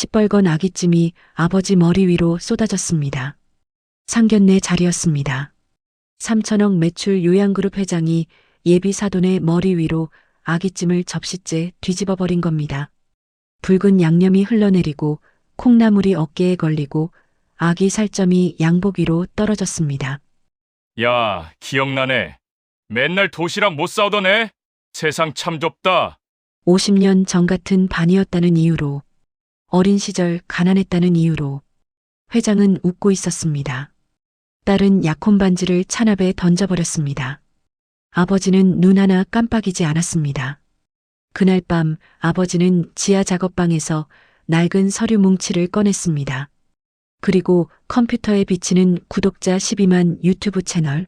시뻘건 아기찜이 아버지 머리 위로 쏟아졌습니다. 상견례 자리였습니다. 3천억 매출 요양그룹 회장이 예비 사돈의 머리 위로 아기찜을 접시째 뒤집어 버린 겁니다. 붉은 양념이 흘러내리고 콩나물이 어깨에 걸리고 아기 살점이 양복 위로 떨어졌습니다. 야, 기억나네. 맨날 도시락 못 싸오던 애? 세상 참 좁다. 50년 전 같은 반이었다는 이유로, 어린 시절 가난했다는 이유로 회장은 웃고 있었습니다. 딸은 약혼 반지를 찬압에 던져버렸습니다. 아버지는 눈 하나 깜빡이지 않았습니다. 그날 밤 아버지는 지하 작업방에서 낡은 서류 뭉치를 꺼냈습니다. 그리고 컴퓨터에 비치는 구독자 12만 유튜브 채널.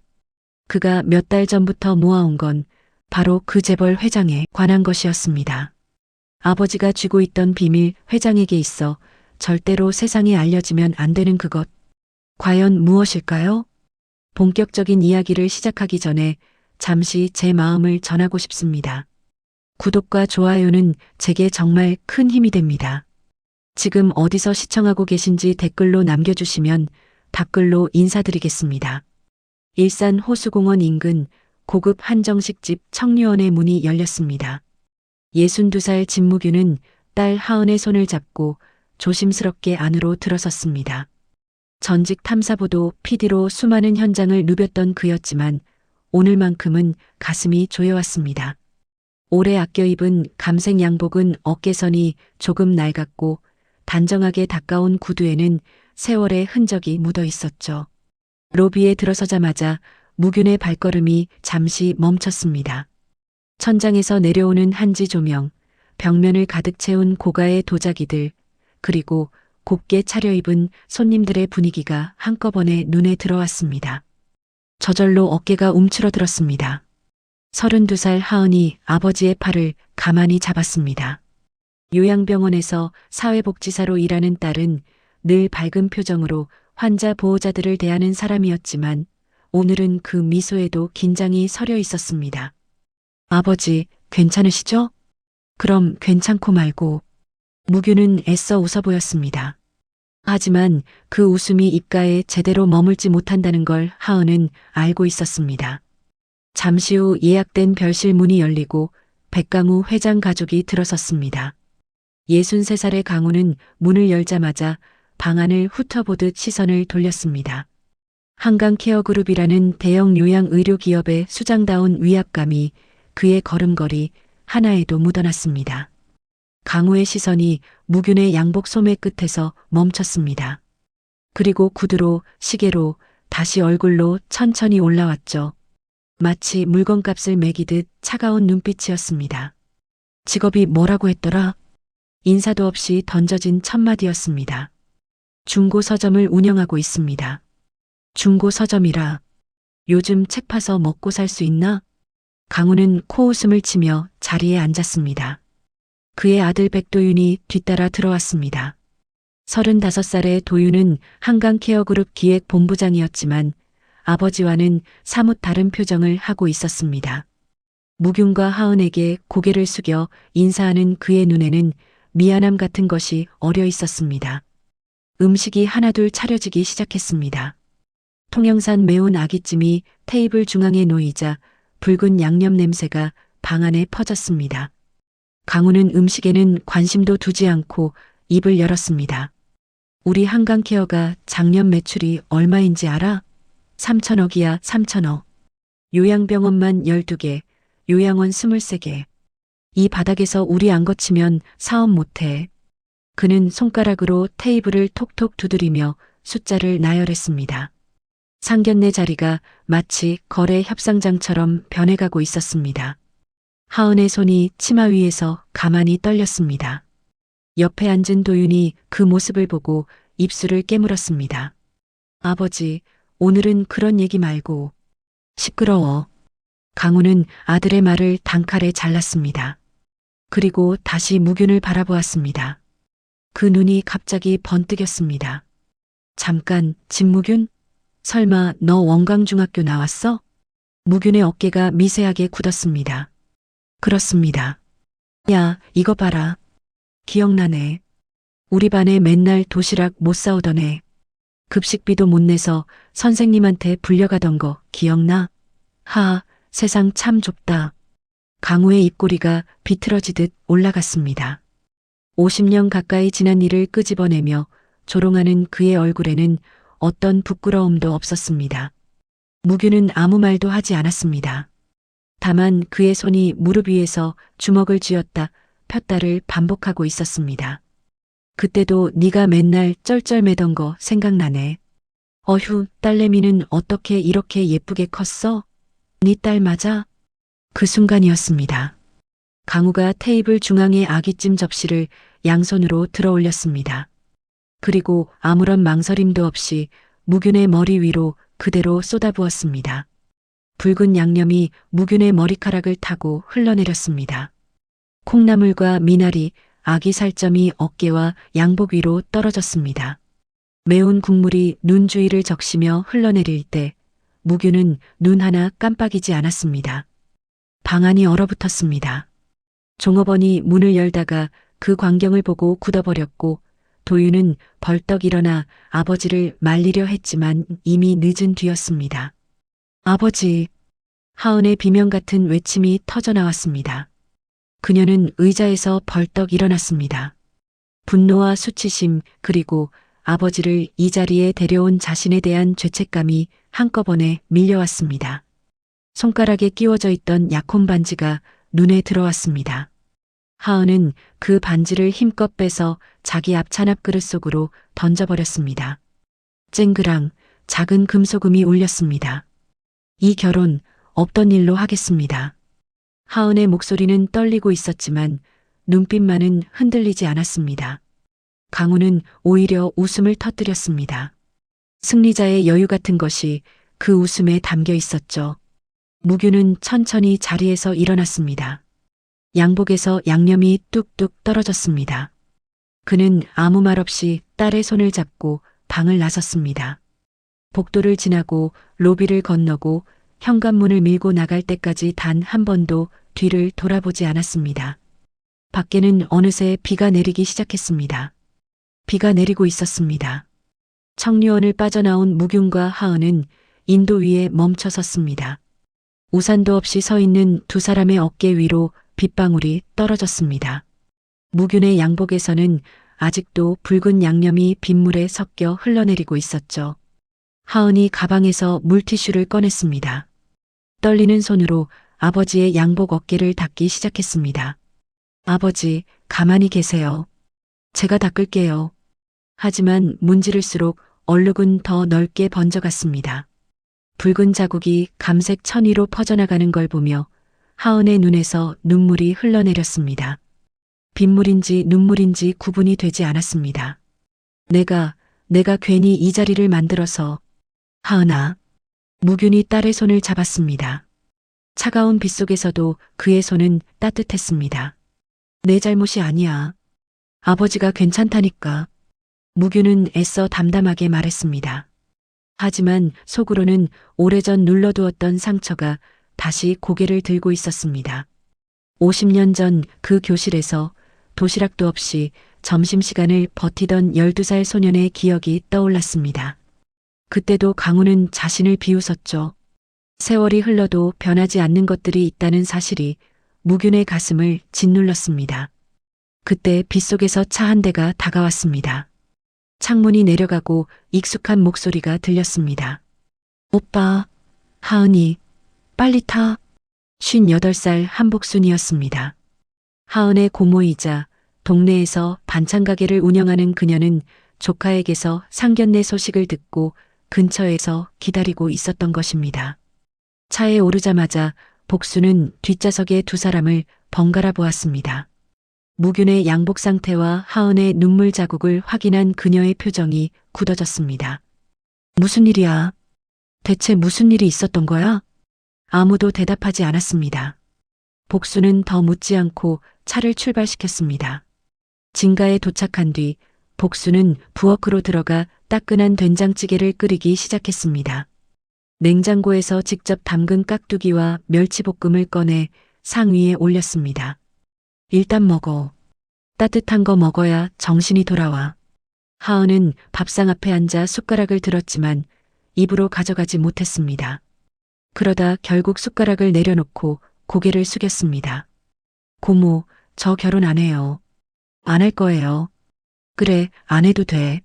그가 몇 달 전부터 모아온 건 바로 그 재벌 회장에 관한 것이었습니다. 아버지가 쥐고 있던 비밀 회장에게 있어 절대로 세상에 알려지면 안 되는 그것. 과연 무엇일까요? 본격적인 이야기를 시작하기 전에 잠시 제 마음을 전하고 싶습니다. 구독과 좋아요는 제게 정말 큰 힘이 됩니다. 지금 어디서 시청하고 계신지 댓글로 남겨주시면 답글로 인사드리겠습니다. 일산 호수공원 인근 고급 한정식집 청류원의 문이 열렸습니다. 62살 진무규는 딸 하은의 손을 잡고 조심스럽게 안으로 들어섰습니다. 전직 탐사보도 PD로 수많은 현장을 누볐던 그였지만 오늘만큼은 가슴이 조여왔습니다. 오래 아껴 입은 감색 양복은 어깨선이 조금 낡았고 단정하게 닦아온 구두에는 세월의 흔적이 묻어 있었죠. 로비에 들어서자마자 무균의 발걸음이 잠시 멈췄습니다. 천장에서 내려오는 한지 조명, 벽면을 가득 채운 고가의 도자기들, 그리고 곱게 차려입은 손님들의 분위기가 한꺼번에 눈에 들어왔습니다. 저절로 어깨가 움츠러들었습니다. 32살 하은이 아버지의 팔을 가만히 잡았습니다. 요양병원에서 사회복지사로 일하는 딸은 늘 밝은 표정으로 환자 보호자들을 대하는 사람이었지만 오늘은 그 미소에도 긴장이 서려 있었습니다. 아버지, 괜찮으시죠? 그럼 괜찮고 말고. 무규는 애써 웃어 보였습니다. 하지만 그 웃음이 입가에 제대로 머물지 못한다는 걸 하은은 알고 있었습니다. 잠시 후 예약된 별실 문이 열리고 백강우 회장 가족이 들어섰습니다. 63살의 강우는 문을 열자마자 방안을 훑어보듯 시선을 돌렸습니다. 한강케어그룹이라는 대형 요양의료기업의 수장다운 위압감이 그의 걸음걸이 하나에도 묻어났습니다. 강우의 시선이 무균의 양복 소매 끝에서 멈췄습니다. 그리고 구두로, 시계로, 다시 얼굴로 천천히 올라왔죠. 마치 물건값을 매기듯 차가운 눈빛이었습니다. 직업이 뭐라고 했더라? 인사도 없이 던져진 첫마디였습니다. 중고 서점을 운영하고 있습니다. 중고 서점이라 요즘 책 파서 먹고 살 수 있나? 강우는 코웃음을 치며 자리에 앉았습니다. 그의 아들 백도윤이 뒤따라 들어왔습니다. 35살의 도윤은 한강케어그룹 기획본부장이었지만 아버지와는 사뭇 다른 표정을 하고 있었습니다. 무균과 하은에게 고개를 숙여 인사하는 그의 눈에는 미안함 같은 것이 어려 있었습니다. 음식이 하나둘 차려지기 시작했습니다. 통영산 매운 아기찜이 테이블 중앙에 놓이자 붉은 양념 냄새가 방 안에 퍼졌습니다. 강우는 음식에는 관심도 두지 않고 입을 열었습니다. 우리 한강케어가 작년 매출이 얼마인지 알아? 3천억이야, 3천억. 요양병원만 12개, 요양원 23개. 이 바닥에서 우리 안 거치면 사업 못해. 그는 손가락으로 테이블을 톡톡 두드리며 숫자를 나열했습니다. 상견례 자리가 마치 거래 협상장처럼 변해가고 있었습니다. 하은의 손이 치마 위에서 가만히 떨렸습니다. 옆에 앉은 도윤이 그 모습을 보고 입술을 깨물었습니다. 아버지, 오늘은 그런 얘기 말고. 시끄러워. 강우는 아들의 말을 단칼에 잘랐습니다. 그리고 다시 무균을 바라보았습니다. 그 눈이 갑자기 번뜩였습니다. 잠깐, 진무균? 설마 너 원광중학교 나왔어? 무균의 어깨가 미세하게 굳었습니다. 그렇습니다. 야, 이거 봐라. 기억나네. 우리 반에 맨날 도시락 못 싸오던 애. 급식비도 못 내서 선생님한테 불려가던 거 기억나? 세상 참 좁다. 강우의 입꼬리가 비틀어지듯 올라갔습니다. 50년 가까이 지난 일을 끄집어내며 조롱하는 그의 얼굴에는 어떤 부끄러움도 없었습니다. 무규는 아무 말도 하지 않았습니다. 다만 그의 손이 무릎 위에서 주먹을 쥐었다 폈다를 반복하고 있었습니다. 그때도 네가 맨날 쩔쩔매던 거 생각나네. 어휴, 딸내미는 어떻게 이렇게 예쁘게 컸어? 네 딸 맞아? 그 순간이었습니다. 강우가 테이블 중앙의 아기찜 접시를 양손으로 들어 올렸습니다. 그리고 아무런 망설임도 없이 무균의 머리 위로 그대로 쏟아부었습니다. 붉은 양념이 무균의 머리카락을 타고 흘러내렸습니다. 콩나물과 미나리, 아기 살점이 어깨와 양복 위로 떨어졌습니다. 매운 국물이 눈 주위를 적시며 흘러내릴 때 무균은 눈 하나 깜빡이지 않았습니다. 방 안이 얼어붙었습니다. 종업원이 문을 열다가 그 광경을 보고 굳어버렸고 도윤은 벌떡 일어나 아버지를 말리려 했지만 이미 늦은 뒤였습니다. 아버지, 하은의 비명 같은 외침이 터져나왔습니다. 그녀는 의자에서 벌떡 일어났습니다. 분노와 수치심 그리고 아버지를 이 자리에 데려온 자신에 대한 죄책감이 한꺼번에 밀려왔습니다. 손가락에 끼워져 있던 약혼 반지가 눈에 들어왔습니다. 하은은 그 반지를 힘껏 빼서 자기 앞 찬압 그릇 속으로 던져버렸습니다. 쨍그랑 작은 금소금이 울렸습니다. 이 결혼 없던 일로 하겠습니다. 하은의 목소리는 떨리고 있었지만 눈빛만은 흔들리지 않았습니다. 강우는 오히려 웃음을 터뜨렸습니다. 승리자의 여유 같은 것이 그 웃음에 담겨 있었죠. 무규는 천천히 자리에서 일어났습니다. 양복에서 양념이 뚝뚝 떨어졌습니다. 그는 아무 말 없이 딸의 손을 잡고 방을 나섰습니다. 복도를 지나고 로비를 건너고 현관문을 밀고 나갈 때까지 단 한 번도 뒤를 돌아보지 않았습니다. 밖에는 어느새 비가 내리기 시작했습니다. 비가 내리고 있었습니다. 청류원을 빠져나온 무균과 하은은 인도 위에 멈춰 섰습니다. 우산도 없이 서 있는 두 사람의 어깨 위로 빗방울이 떨어졌습니다. 무균의 양복에서는 아직도 붉은 양념이 빗물에 섞여 흘러내리고 있었죠. 하은이 가방에서 물티슈를 꺼냈습니다. 떨리는 손으로 아버지의 양복 어깨를 닦기 시작했습니다. 아버지, 가만히 계세요. 제가 닦을게요. 하지만 문지를수록 얼룩은 더 넓게 번져갔습니다. 붉은 자국이 감색 천 위로 퍼져나가는 걸 보며 하은의 눈에서 눈물이 흘러내렸습니다. 빗물인지 눈물인지 구분이 되지 않았습니다. 내가 괜히 이 자리를 만들어서. 하은아. 무균이 딸의 손을 잡았습니다. 차가운 빗속에서도 그의 손은 따뜻했습니다. 내 잘못이 아니야. 아버지가 괜찮다니까. 무균은 애써 담담하게 말했습니다. 하지만 속으로는 오래전 눌러두었던 상처가 다시 고개를 들고 있었습니다. 50년 전 그 교실에서 도시락도 없이 점심시간을 버티던 12살 소년의 기억이 떠올랐습니다. 그때도 강우는 자신을 비웃었죠. 세월이 흘러도 변하지 않는 것들이 있다는 사실이 무균의 가슴을 짓눌렀습니다. 그때 빗속에서 차 한 대가 다가왔습니다. 창문이 내려가고 익숙한 목소리가 들렸습니다. 오빠, 하은이, 빨리 타. 58살 한복순이었습니다. 하은의 고모이자 동네에서 반찬 가게를 운영하는 그녀는 조카에게서 상견례 소식을 듣고 근처에서 기다리고 있었던 것입니다. 차에 오르자마자 복수는 뒷좌석의 두 사람을 번갈아 보았습니다. 무균의 양복 상태와 하은의 눈물 자국을 확인한 그녀의 표정이 굳어졌습니다. 무슨 일이야? 대체 무슨 일이 있었던 거야? 아무도 대답하지 않았습니다. 복수는 더 묻지 않고 차를 출발시켰습니다. 진가에 도착한 뒤 복수는 부엌으로 들어가 따끈한 된장찌개를 끓이기 시작했습니다. 냉장고에서 직접 담근 깍두기와 멸치볶음을 꺼내 상 위에 올렸습니다. 일단 먹어. 따뜻한 거 먹어야 정신이 돌아와. 하은은 밥상 앞에 앉아 숟가락을 들었지만 입으로 가져가지 못했습니다. 그러다 결국 숟가락을 내려놓고 고개를 숙였습니다. 고모, 저 결혼 안 해요. 안 할 거예요. 그래, 안 해도 돼.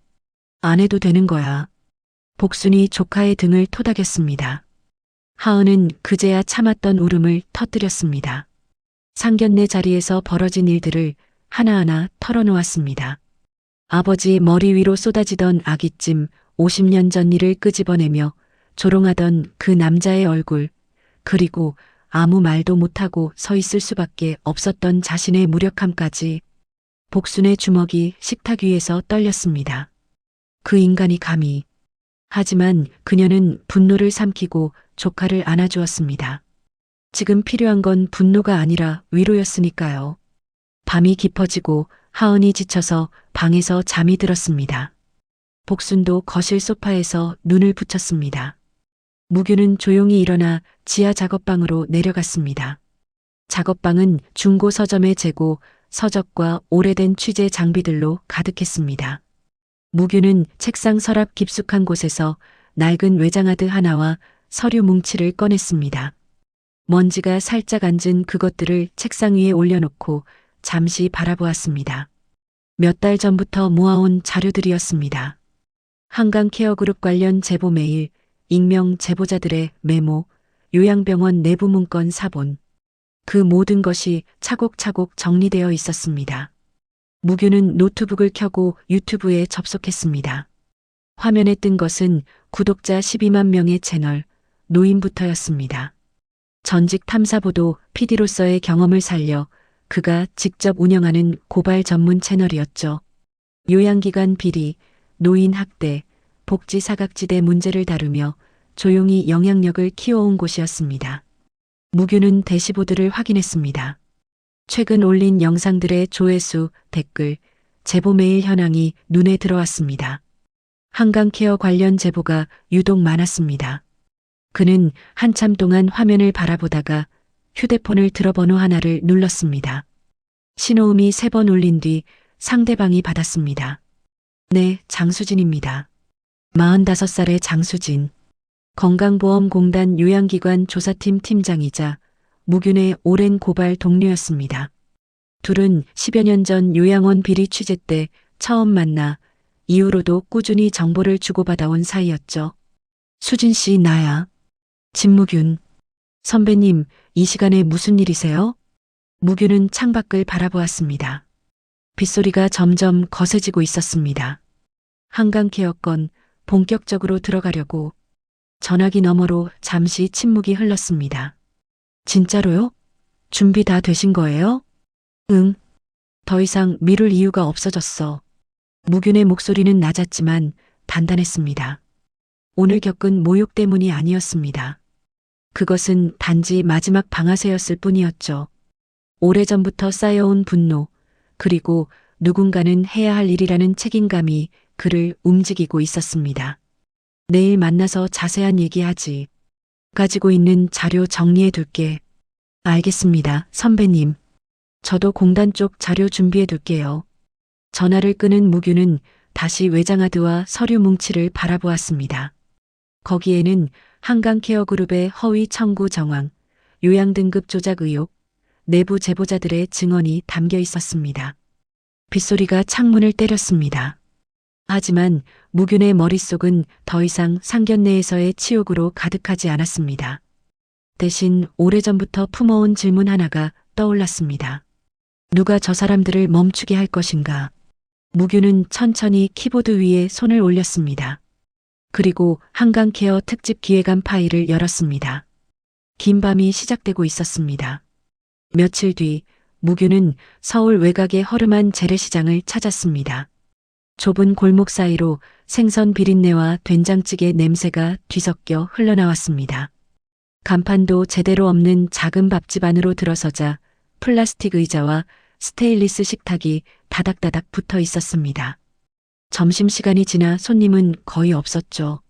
안 해도 되는 거야. 복순이 조카의 등을 토닥였습니다. 하은은 그제야 참았던 울음을 터뜨렸습니다. 상견례 자리에서 벌어진 일들을 하나하나 털어놓았습니다. 아버지 머리 위로 쏟아지던 아기찜, 50년 전 일을 끄집어내며 조롱하던 그 남자의 얼굴, 그리고 아무 말도 못하고 서 있을 수밖에 없었던 자신의 무력함까지. 복순의 주먹이 식탁 위에서 떨렸습니다. 그 인간이 감히. 하지만 그녀는 분노를 삼키고 조카를 안아주었습니다. 지금 필요한 건 분노가 아니라 위로였으니까요. 밤이 깊어지고 하은이 지쳐서 방에서 잠이 들었습니다. 복순도 거실 소파에서 눈을 붙였습니다. 무규는 조용히 일어나 지하 작업방으로 내려갔습니다. 작업방은 중고 서점의 재고, 서적과 오래된 취재 장비들로 가득했습니다. 무규는 책상 서랍 깊숙한 곳에서 낡은 외장하드 하나와 서류 뭉치를 꺼냈습니다. 먼지가 살짝 앉은 그것들을 책상 위에 올려놓고 잠시 바라보았습니다. 몇 달 전부터 모아온 자료들이었습니다. 한강케어그룹 관련 제보 메일, 익명 제보자들의 메모, 요양병원 내부 문건 사본. 그 모든 것이 차곡차곡 정리되어 있었습니다. 무규는 노트북을 켜고 유튜브에 접속했습니다. 화면에 뜬 것은 구독자 12만 명의 채널, 노인부터였습니다. 전직 탐사보도 PD로서의 경험을 살려 그가 직접 운영하는 고발 전문 채널이었죠. 요양기관 비리, 노인 학대, 복지 사각지대 문제를 다루며 조용히 영향력을 키워온 곳이었습니다. 무규는 대시보드를 확인했습니다. 최근 올린 영상들의 조회수, 댓글, 제보 메일 현황이 눈에 들어왔습니다. 한강케어 관련 제보가 유독 많았습니다. 그는 한참 동안 화면을 바라보다가 휴대폰을 들어 번호 하나를 눌렀습니다. 신호음이 3번 울린 뒤 상대방이 받았습니다. 네, 장수진입니다. 45살의 장수진. 건강보험공단 요양기관 조사팀 팀장이자 무균의 오랜 고발 동료였습니다. 둘은 10여 년 전 요양원 비리 취재 때 처음 만나 이후로도 꾸준히 정보를 주고받아온 사이였죠. 수진 씨, 나야. 진무균. 선배님, 이 시간에 무슨 일이세요? 무균은 창밖을 바라보았습니다. 빗소리가 점점 거세지고 있었습니다. 한강케어 건 본격적으로 들어가려고. 전화기 너머로 잠시 침묵이 흘렀습니다. 진짜로요? 준비 다 되신 거예요? 응. 더 이상 미룰 이유가 없어졌어. 무균의 목소리는 낮았지만 단단했습니다. 오늘 겪은 모욕 때문이 아니었습니다. 그것은 단지 마지막 방아쇠였을 뿐이었죠. 오래전부터 쌓여온 분노, 그리고 누군가는 해야 할 일이라는 책임감이 그를 움직이고 있었습니다. 내일 만나서 자세한 얘기하지. 가지고 있는 자료 정리해 둘게. 알겠습니다, 선배님. 저도 공단 쪽 자료 준비해 둘게요. 전화를 끄는 무규는 다시 외장하드와 서류 뭉치를 바라보았습니다. 거기에는 한강케어그룹의 허위 청구 정황, 요양 등급 조작 의혹, 내부 제보자들의 증언이 담겨 있었습니다. 빗소리가 창문을 때렸습니다. 하지만 무균의 머릿속은 더 이상 상견례에서의 치욕으로 가득하지 않았습니다. 대신 오래전부터 품어온 질문 하나가 떠올랐습니다. 누가 저 사람들을 멈추게 할 것인가? 무균은 천천히 키보드 위에 손을 올렸습니다. 그리고 한강케어 특집 기획안 파일을 열었습니다. 긴 밤이 시작되고 있었습니다. 며칠 뒤 무균은 서울 외곽의 허름한 재래시장을 찾았습니다. 좁은 골목 사이로 생선 비린내와 된장찌개 냄새가 뒤섞여 흘러나왔습니다. 간판도 제대로 없는 작은 밥집 안으로 들어서자 플라스틱 의자와 스테인리스 식탁이 다닥다닥 붙어 있었습니다. 점심시간이 지나 손님은 거의 없었죠.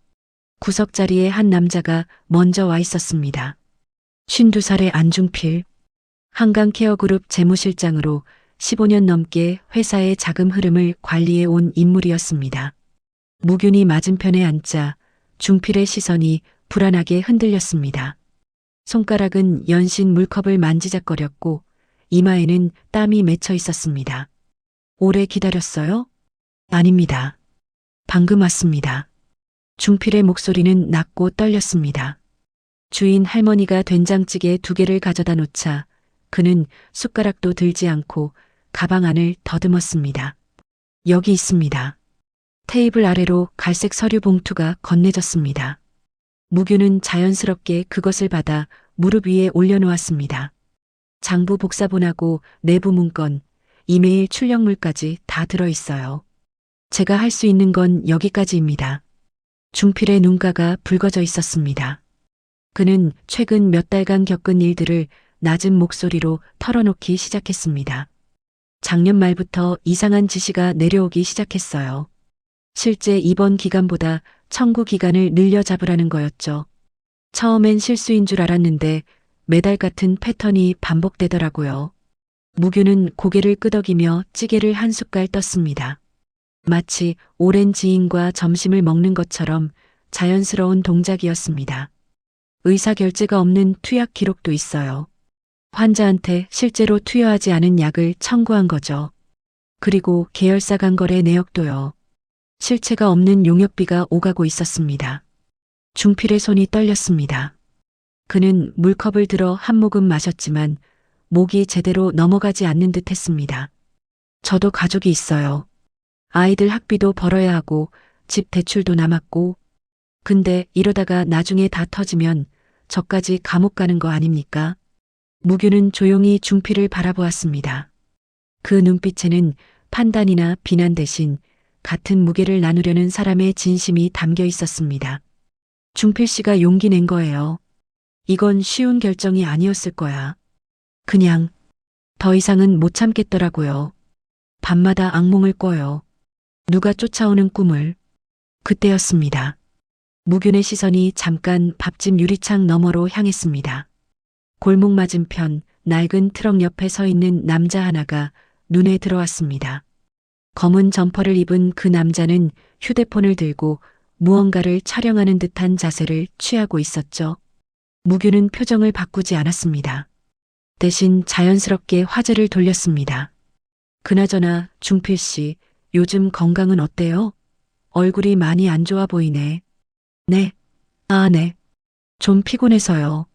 구석자리에 한 남자가 먼저 와 있었습니다. 52살의 안중필. 한강케어그룹 재무실장으로 15년 넘게 회사의 자금 흐름을 관리해 온 인물이었습니다. 무균이 맞은편에 앉자 중필의 시선이 불안하게 흔들렸습니다. 손가락은 연신 물컵을 만지작거렸고 이마에는 땀이 맺혀 있었습니다. 오래 기다렸어요? 아닙니다. 방금 왔습니다. 중필의 목소리는 낮고 떨렸습니다. 주인 할머니가 된장찌개 2개를 가져다 놓자 그는 숟가락도 들지 않고 가방 안을 더듬었습니다. 여기 있습니다. 테이블 아래로 갈색 서류 봉투가 건네졌습니다. 무균은 자연스럽게 그것을 받아 무릎 위에 올려놓았습니다. 장부 복사본하고 내부 문건, 이메일 출력물까지 다 들어있어요. 제가 할 수 있는 건 여기까지입니다. 중필의 눈가가 붉어져 있었습니다. 그는 최근 몇 달간 겪은 일들을 낮은 목소리로 털어놓기 시작했습니다. 작년 말부터 이상한 지시가 내려오기 시작했어요. 실제 입원 기간보다 청구 기간을 늘려 잡으라는 거였죠. 처음엔 실수인 줄 알았는데 매달 같은 패턴이 반복되더라고요. 무균은 고개를 끄덕이며 찌개를 한 숟갈 떴습니다. 마치 오랜 지인과 점심을 먹는 것처럼 자연스러운 동작이었습니다. 의사결제가 없는 투약 기록도 있어요. 환자한테 실제로 투여하지 않은 약을 청구한 거죠. 그리고 계열사 간거래 내역도요. 실체가 없는 용역비가 오가고 있었습니다. 중필의 손이 떨렸습니다. 그는 물컵을 들어 한 모금 마셨지만 목이 제대로 넘어가지 않는 듯 했습니다. 저도 가족이 있어요. 아이들 학비도 벌어야 하고 집 대출도 남았고 근데 이러다가 나중에 다 터지면 저까지 감옥 가는 거 아닙니까? 무균은 조용히 중필을 바라보았습니다. 그 눈빛에는 판단이나 비난 대신 같은 무게를 나누려는 사람의 진심이 담겨 있었습니다. 중필 씨가 용기 낸 거예요. 이건 쉬운 결정이 아니었을 거야. 그냥 더 이상은 못 참겠더라고요. 밤마다 악몽을 꿔요. 누가 쫓아오는 꿈을. 그때였습니다. 무균의 시선이 잠깐 밥집 유리창 너머로 향했습니다. 골목 맞은편 낡은 트럭 옆에 서 있는 남자 하나가 눈에 들어왔습니다. 검은 점퍼를 입은 그 남자는 휴대폰을 들고 무언가를 촬영하는 듯한 자세를 취하고 있었죠. 무균은 표정을 바꾸지 않았습니다. 대신 자연스럽게 화제를 돌렸습니다. 그나저나 중필 씨, 요즘 건강은 어때요? 얼굴이 많이 안 좋아 보이네. 네. 네. 좀 피곤해서요.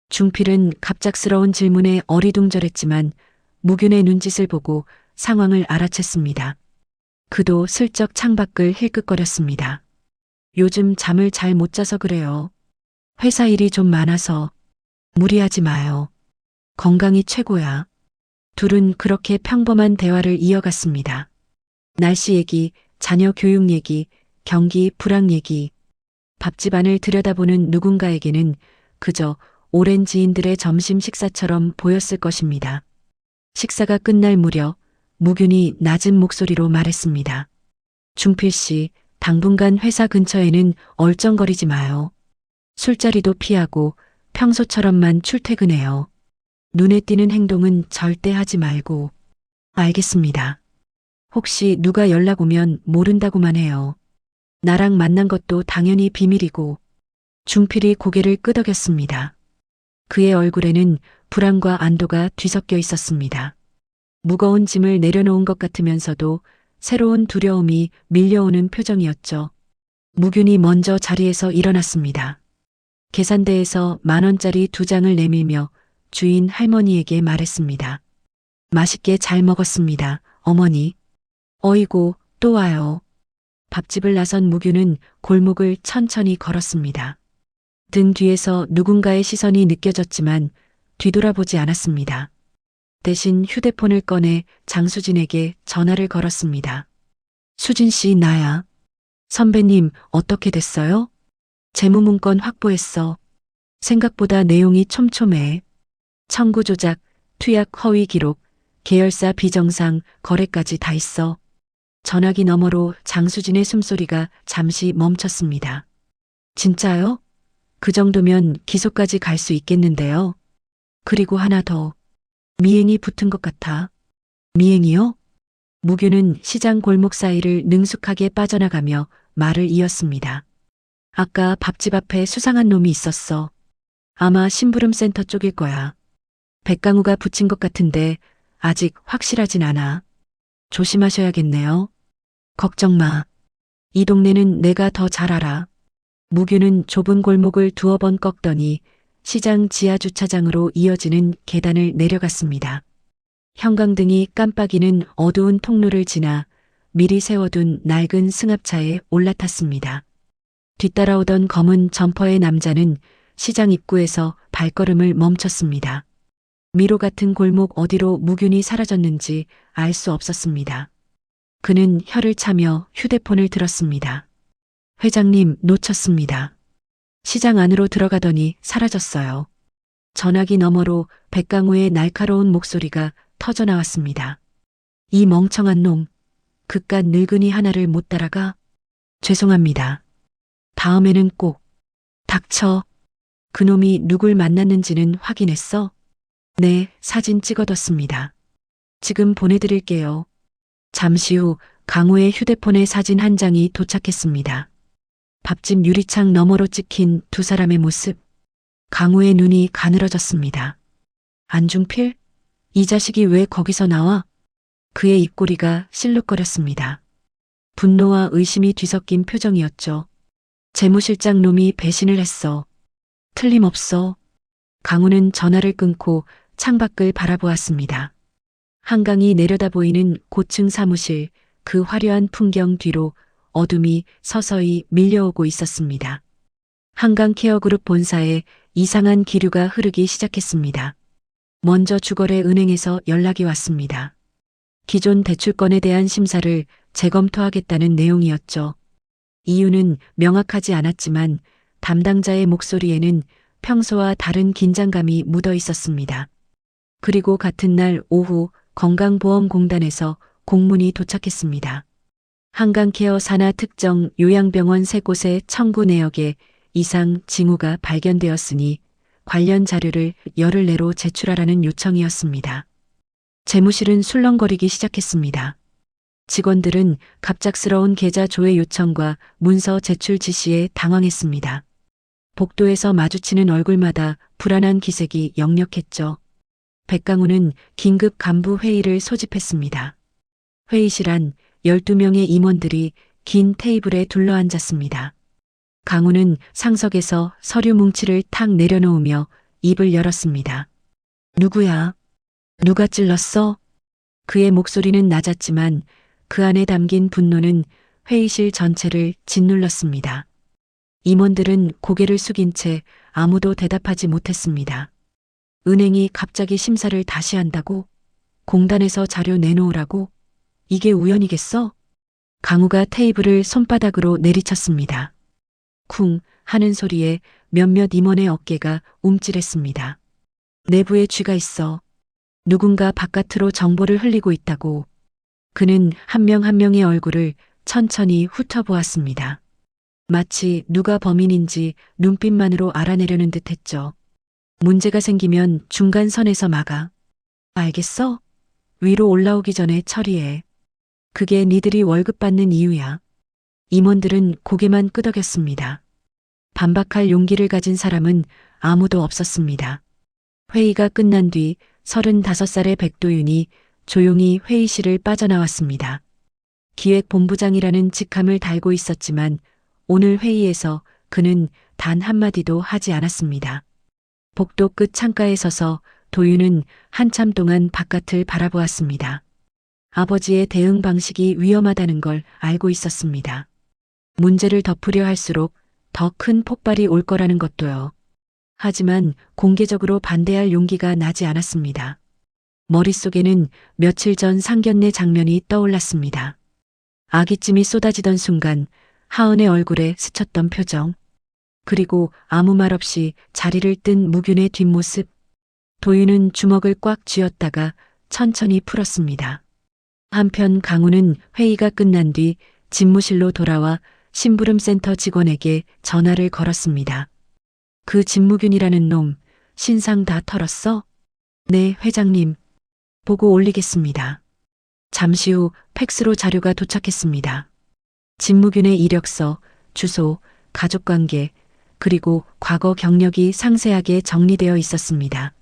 중필은 갑작스러운 질문에 어리둥절했지만 무균의 눈짓을 보고 상황을 알아챘습니다. 그도 슬쩍 창밖을 힐끗거렸습니다. 요즘 잠을 잘 못 자서 그래요. 회사 일이 좀 많아서. 무리하지 마요. 건강이 최고야. 둘은 그렇게 평범한 대화를 이어갔습니다. 날씨 얘기, 자녀 교육 얘기, 경기 불황 얘기. 밥집 안을 들여다보는 누군가에게는 그저 오랜 지인들의 점심 식사처럼 보였을 것입니다. 식사가 끝날 무렵 무균이 낮은 목소리로 말했습니다. 중필 씨, 당분간 회사 근처에는 얼쩡거리지 마요. 술자리도 피하고 평소처럼만 출퇴근해요. 눈에 띄는 행동은 절대 하지 말고. 알겠습니다. 혹시 누가 연락 오면 모른다고만 해요. 나랑 만난 것도 당연히 비밀이고. 중필이 고개를 끄덕였습니다. 그의 얼굴에는 불안과 안도가 뒤섞여 있었습니다. 무거운 짐을 내려놓은 것 같으면서도 새로운 두려움이 밀려오는 표정이었죠. 무균이 먼저 자리에서 일어났습니다. 계산대에서 10,000원짜리 2장을 내밀며 주인 할머니에게 말했습니다. 맛있게 잘 먹었습니다, 어머니. 어이구, 또 와요. 밥집을 나선 무균은 골목을 천천히 걸었습니다. 등 뒤에서 누군가의 시선이 느껴졌지만 뒤돌아보지 않았습니다. 대신 휴대폰을 꺼내 장수진에게 전화를 걸었습니다. 수진 씨, 나야. 선배님, 어떻게 됐어요? 재무문건 확보했어. 생각보다 내용이 촘촘해. 청구 조작, 투약 허위 기록, 계열사 비정상, 거래까지 다 있어. 전화기 너머로 장수진의 숨소리가 잠시 멈췄습니다. 진짜요? 그 정도면 기소까지 갈 수 있겠는데요. 그리고 하나 더. 미행이 붙은 것 같아. 미행이요? 무규는 시장 골목 사이를 능숙하게 빠져나가며 말을 이었습니다. 아까 밥집 앞에 수상한 놈이 있었어. 아마 심부름센터 쪽일 거야. 백강우가 붙인 것 같은데 아직 확실하진 않아. 조심하셔야겠네요. 걱정 마. 이 동네는 내가 더 잘 알아. 무규는 좁은 골목을 두어 번 꺾더니 시장 지하 주차장으로 이어지는 계단을 내려갔습니다. 형광등이 깜빡이는 어두운 통로를 지나 미리 세워둔 낡은 승합차에 올라탔습니다. 뒤따라오던 검은 점퍼의 남자는 시장 입구에서 발걸음을 멈췄습니다. 미로 같은 골목 어디로 무균이 사라졌는지 알 수 없었습니다. 그는 혀를 차며 휴대폰을 들었습니다. 회장님 놓쳤습니다. 시장 안으로 들어가더니 사라졌어요. 전화기 너머로 백강우의 날카로운 목소리가 터져 나왔습니다. 이 멍청한 놈, 그깟 늙은이 하나를 못 따라가? 죄송합니다. 다음에는 꼭. 닥쳐. 그놈이 누굴 만났는지는 확인했어? 네, 사진 찍어뒀습니다. 지금 보내드릴게요. 잠시 후 강우의 휴대폰에 사진 한 장이 도착했습니다. 밥집 유리창 너머로 찍힌 두 사람의 모습. 강우의 눈이 가늘어졌습니다. 안중필? 이 자식이 왜 거기서 나와? 그의 입꼬리가 실룩거렸습니다. 분노와 의심이 뒤섞인 표정이었죠. 재무실장 놈이 배신을 했어. 틀림없어. 강우는 전화를 끊고 창밖을 바라보았습니다. 한강이 내려다 보이는 고층 사무실, 그 화려한 풍경 뒤로 어둠이 서서히 밀려오고 있었습니다. 한강케어그룹 본사에 이상한 기류가 흐르기 시작했습니다. 먼저 주거래 은행에서 연락이 왔습니다. 기존 대출건에 대한 심사를 재검토하겠다는 내용이었죠. 이유는 명확하지 않았지만 담당자의 목소리에는 평소와 다른 긴장감이 묻어 있었습니다. 그리고 같은 날 오후 건강보험공단에서 공문이 도착했습니다. 한강케어 산하 특정 요양병원 3곳의 청구 내역에 이상 징후가 발견되었으니 관련 자료를 열흘 내로 제출하라는 요청이었습니다. 재무실은 술렁거리기 시작했습니다. 직원들은 갑작스러운 계좌 조회 요청과 문서 제출 지시에 당황했습니다. 복도에서 마주치는 얼굴마다 불안한 기색이 역력했죠. 백강우는 긴급 간부 회의를 소집했습니다. 회의실 안 12명의 임원들이 긴 테이블에 둘러앉았습니다. 강우는 상석에서 서류 뭉치를 탁 내려놓으며 입을 열었습니다. 누구야? 누가 찔렀어? 그의 목소리는 낮았지만 그 안에 담긴 분노는 회의실 전체를 짓눌렀습니다. 임원들은 고개를 숙인 채 아무도 대답하지 못했습니다. 은행이 갑자기 심사를 다시 한다고? 공단에서 자료 내놓으라고? 이게 우연이겠어? 강우가 테이블을 손바닥으로 내리쳤습니다. 쿵 하는 소리에 몇몇 임원의 어깨가 움찔했습니다. 내부에 쥐가 있어. 누군가 바깥으로 정보를 흘리고 있다고. 그는 한 명 한 명의 얼굴을 천천히 훑어보았습니다. 마치 누가 범인인지 눈빛만으로 알아내려는 듯 했죠. 문제가 생기면 중간선에서 막아. 알겠어? 위로 올라오기 전에 처리해. 그게 니들이 월급 받는 이유야. 임원들은 고개만 끄덕였습니다. 반박할 용기를 가진 사람은 아무도 없었습니다. 회의가 끝난 뒤 35살의 백도윤이 조용히 회의실을 빠져나왔습니다. 기획본부장이라는 직함을 달고 있었지만 오늘 회의에서 그는 단 한마디도 하지 않았습니다. 복도 끝 창가에 서서 도윤은 한참 동안 바깥을 바라보았습니다. 아버지의 대응 방식이 위험하다는 걸 알고 있었습니다. 문제를 덮으려 할수록 더 큰 폭발이 올 거라는 것도요. 하지만 공개적으로 반대할 용기가 나지 않았습니다. 머릿속에는 며칠 전 상견례 장면이 떠올랐습니다. 아기찜이 쏟아지던 순간 하은의 얼굴에 스쳤던 표정, 그리고 아무 말 없이 자리를 뜬 무균의 뒷모습. 도윤은 주먹을 꽉 쥐었다가 천천히 풀었습니다. 한편 강우는 회의가 끝난 뒤 집무실로 돌아와 심부름센터 직원에게 전화를 걸었습니다. 그 진무균이라는 놈, 신상 다 털었어? 네, 회장님. 보고 올리겠습니다. 잠시 후 팩스로 자료가 도착했습니다. 진무균의 이력서, 주소, 가족관계, 그리고 과거 경력이 상세하게 정리되어 있었습니다.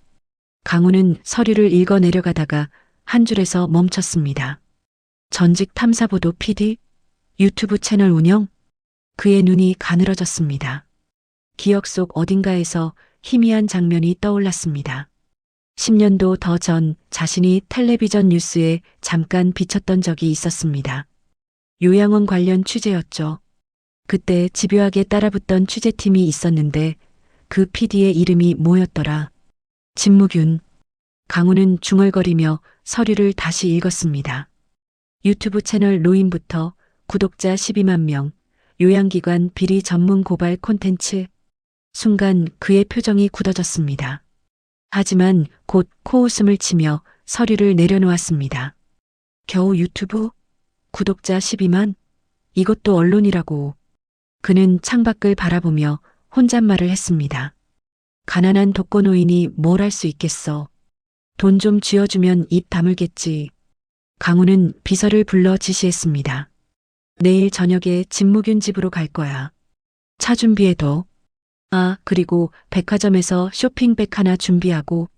강우는 서류를 읽어 내려가다가 한 줄에서 멈췄습니다. 전직 탐사보도 PD? 유튜브 채널 운영? 그의 눈이 가늘어졌습니다. 기억 속 어딘가에서 희미한 장면이 떠올랐습니다. 10년도 더 전 자신이 텔레비전 뉴스에 잠깐 비쳤던 적이 있었습니다. 요양원 관련 취재였죠. 그때 집요하게 따라붙던 취재팀이 있었는데 그 PD의 이름이 뭐였더라? 진무균. 강우는 중얼거리며 서류를 다시 읽었습니다. 유튜브 채널 로인부터 구독자 12만 명, 요양기관 비리 전문 고발 콘텐츠. 순간 그의 표정이 굳어졌습니다. 하지만 곧 코웃음을 치며 서류를 내려놓았습니다. 겨우 유튜브? 구독자 12만? 이것도 언론이라고. 그는 창밖을 바라보며 혼잣말을 했습니다. 가난한 독거노인이 뭘 할 수 있겠어. 돈 좀 쥐어주면 입 다물겠지. 강우는 비서를 불러 지시했습니다. 내일 저녁에 진무균 집으로 갈 거야. 차 준비해둬. 아, 그리고 백화점에서 쇼핑백 하나 준비하고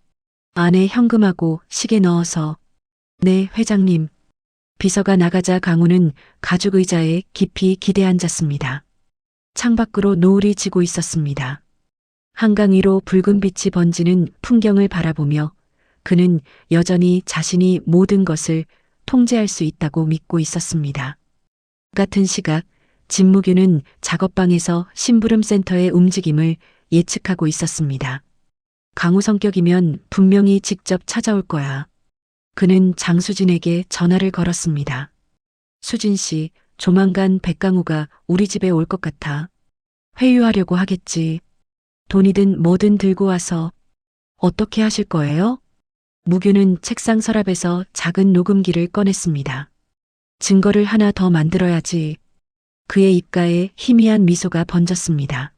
안에 현금하고 시계 넣어서. 네, 회장님. 비서가 나가자 강우는 가죽 의자에 깊이 기대앉았습니다. 창밖으로 노을이 지고 있었습니다. 한강 위로 붉은 빛이 번지는 풍경을 바라보며 그는 여전히 자신이 모든 것을 통제할 수 있다고 믿고 있었습니다. 같은 시각 진무균은 작업방에서 심부름센터의 움직임을 예측하고 있었습니다. 강우 성격이면 분명히 직접 찾아올 거야. 그는 장수진에게 전화를 걸었습니다. 수진 씨, 조만간 백강우가 우리 집에 올 것 같아. 회유하려고 하겠지. 돈이든 뭐든 들고 와서. 어떻게 하실 거예요? 무균은 책상 서랍에서 작은 녹음기를 꺼냈습니다. 증거를 하나 더 만들어야지. 그의 입가에 희미한 미소가 번졌습니다.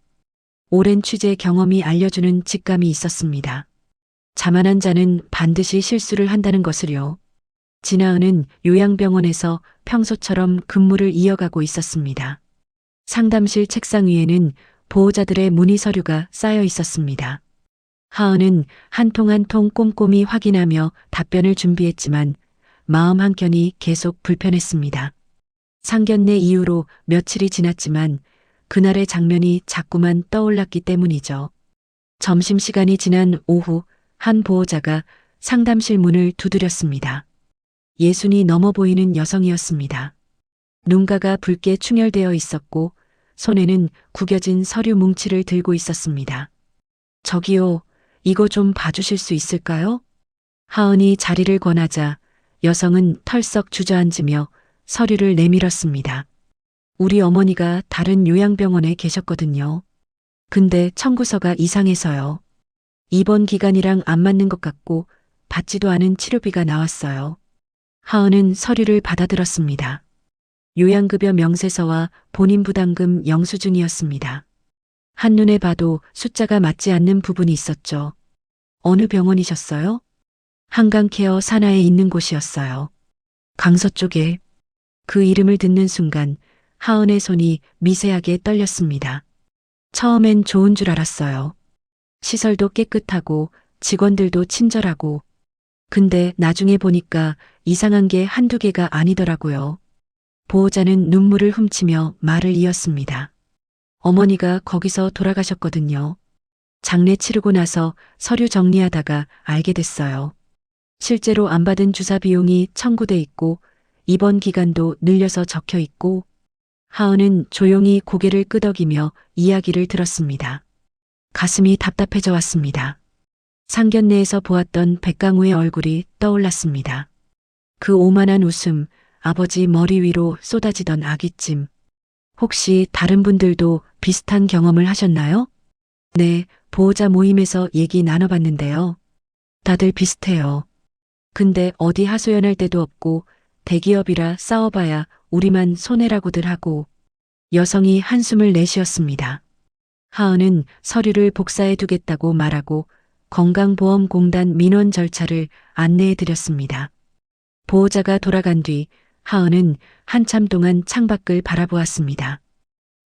오랜 취재 경험이 알려주는 직감이 있었습니다. 자만한 자는 반드시 실수를 한다는 것을요. 진아은은 요양병원에서 평소처럼 근무를 이어가고 있었습니다. 상담실 책상 위에는 보호자들의 문의 서류가 쌓여 있었습니다. 하은은 한 통 한 통 꼼꼼히 확인하며 답변을 준비했지만 마음 한켠이 계속 불편했습니다. 상견례 이후로 며칠이 지났지만 그날의 장면이 자꾸만 떠올랐기 때문이죠. 점심시간이 지난 오후 한 보호자가 상담실 문을 두드렸습니다. 60이 넘어 보이는 여성이었습니다. 눈가가 붉게 충혈되어 있었고 손에는 구겨진 서류 뭉치를 들고 있었습니다. 저기요, 이거 좀 봐주실 수 있을까요? 하은이 자리를 권하자 여성은 털썩 주저앉으며 서류를 내밀었습니다. 우리 어머니가 다른 요양병원에 계셨거든요. 근데 청구서가 이상해서요. 입원 기간이랑 안 맞는 것 같고 받지도 않은 치료비가 나왔어요. 하은은 서류를 받아들었습니다. 요양급여 명세서와 본인 부담금 영수증이었습니다. 한눈에 봐도 숫자가 맞지 않는 부분이 있었죠. 어느 병원이셨어요? 한강케어 산하에 있는 곳이었어요. 강서 쪽에. 그 이름을 듣는 순간 하은의 손이 미세하게 떨렸습니다. 처음엔 좋은 줄 알았어요. 시설도 깨끗하고 직원들도 친절하고. 근데 나중에 보니까 이상한 게 한두 개가 아니더라고요. 보호자는 눈물을 훔치며 말을 이었습니다. 어머니가 거기서 돌아가셨거든요. 장례 치르고 나서 서류 정리하다가 알게 됐어요. 실제로 안 받은 주사 비용이 청구돼 있고 입원 기간도 늘려서 적혀 있고. 하은은 조용히 고개를 끄덕이며 이야기를 들었습니다. 가슴이 답답해져 왔습니다. 상견례에서 보았던 백강우의 얼굴이 떠올랐습니다. 그 오만한 웃음, 아버지 머리 위로 쏟아지던 아귀찜. 혹시 다른 분들도 비슷한 경험을 하셨나요? 네, 보호자 모임에서 얘기 나눠봤는데요. 다들 비슷해요. 근데 어디 하소연할 데도 없고 대기업이라 싸워봐야 우리만 손해라고들 하고. 여성이 한숨을 내쉬었습니다. 하은은 서류를 복사해 두겠다고 말하고 건강보험공단 민원 절차를 안내해 드렸습니다. 보호자가 돌아간 뒤 하은은 한참 동안 창밖을 바라보았습니다.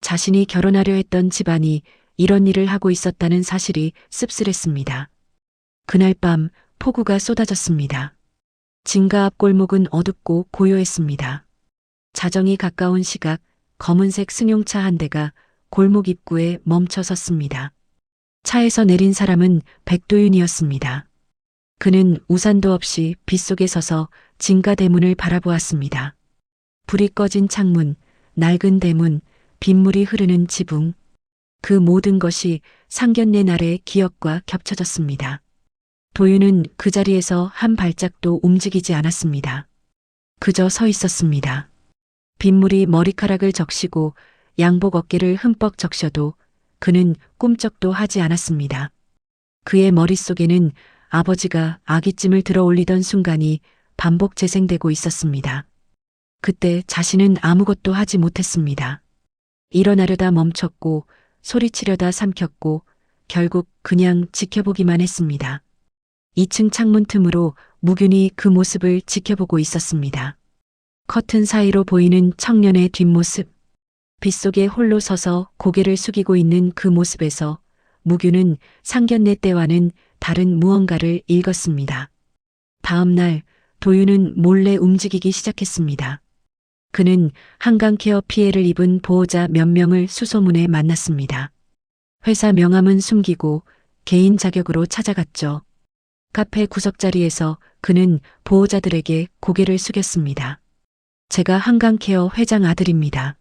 자신이 결혼하려 했던 집안이 이런 일을 하고 있었다는 사실이 씁쓸했습니다. 그날 밤 폭우가 쏟아졌습니다. 진가 앞 골목은 어둡고 고요했습니다. 자정이 가까운 시각 검은색 승용차 한 대가 골목 입구에 멈춰 섰습니다. 차에서 내린 사람은 백도윤이었습니다. 그는 우산도 없이 빗속에 서서 진가 대문을 바라보았습니다. 불이 꺼진 창문, 낡은 대문, 빗물이 흐르는 지붕. 그 모든 것이 상견례 날의 기억과 겹쳐졌습니다. 도윤은 그 자리에서 한 발짝도 움직이지 않았습니다. 그저 서 있었습니다. 빗물이 머리카락을 적시고 양복 어깨를 흠뻑 적셔도 그는 꿈쩍도 하지 않았습니다. 그의 머릿속에는 아버지가 아기찜을 들어 올리던 순간이 반복 재생되고 있었습니다. 그때 자신은 아무것도 하지 못했습니다. 일어나려다 멈췄고 소리치려다 삼켰고 결국 그냥 지켜보기만 했습니다. 2층 창문 틈으로 무균이 그 모습을 지켜보고 있었습니다. 커튼 사이로 보이는 청년의 뒷모습, 빗속에 홀로 서서 고개를 숙이고 있는 그 모습에서 무균은 상견례 때와는 다른 무언가를 읽었습니다. 다음 날 도윤은 몰래 움직이기 시작했습니다. 그는 한강케어 피해를 입은 보호자 몇 명을 수소문에 만났습니다. 회사 명함은 숨기고 개인 자격으로 찾아갔죠. 카페 구석자리에서 그는 보호자들에게 고개를 숙였습니다. 제가 한강케어 회장 아들입니다.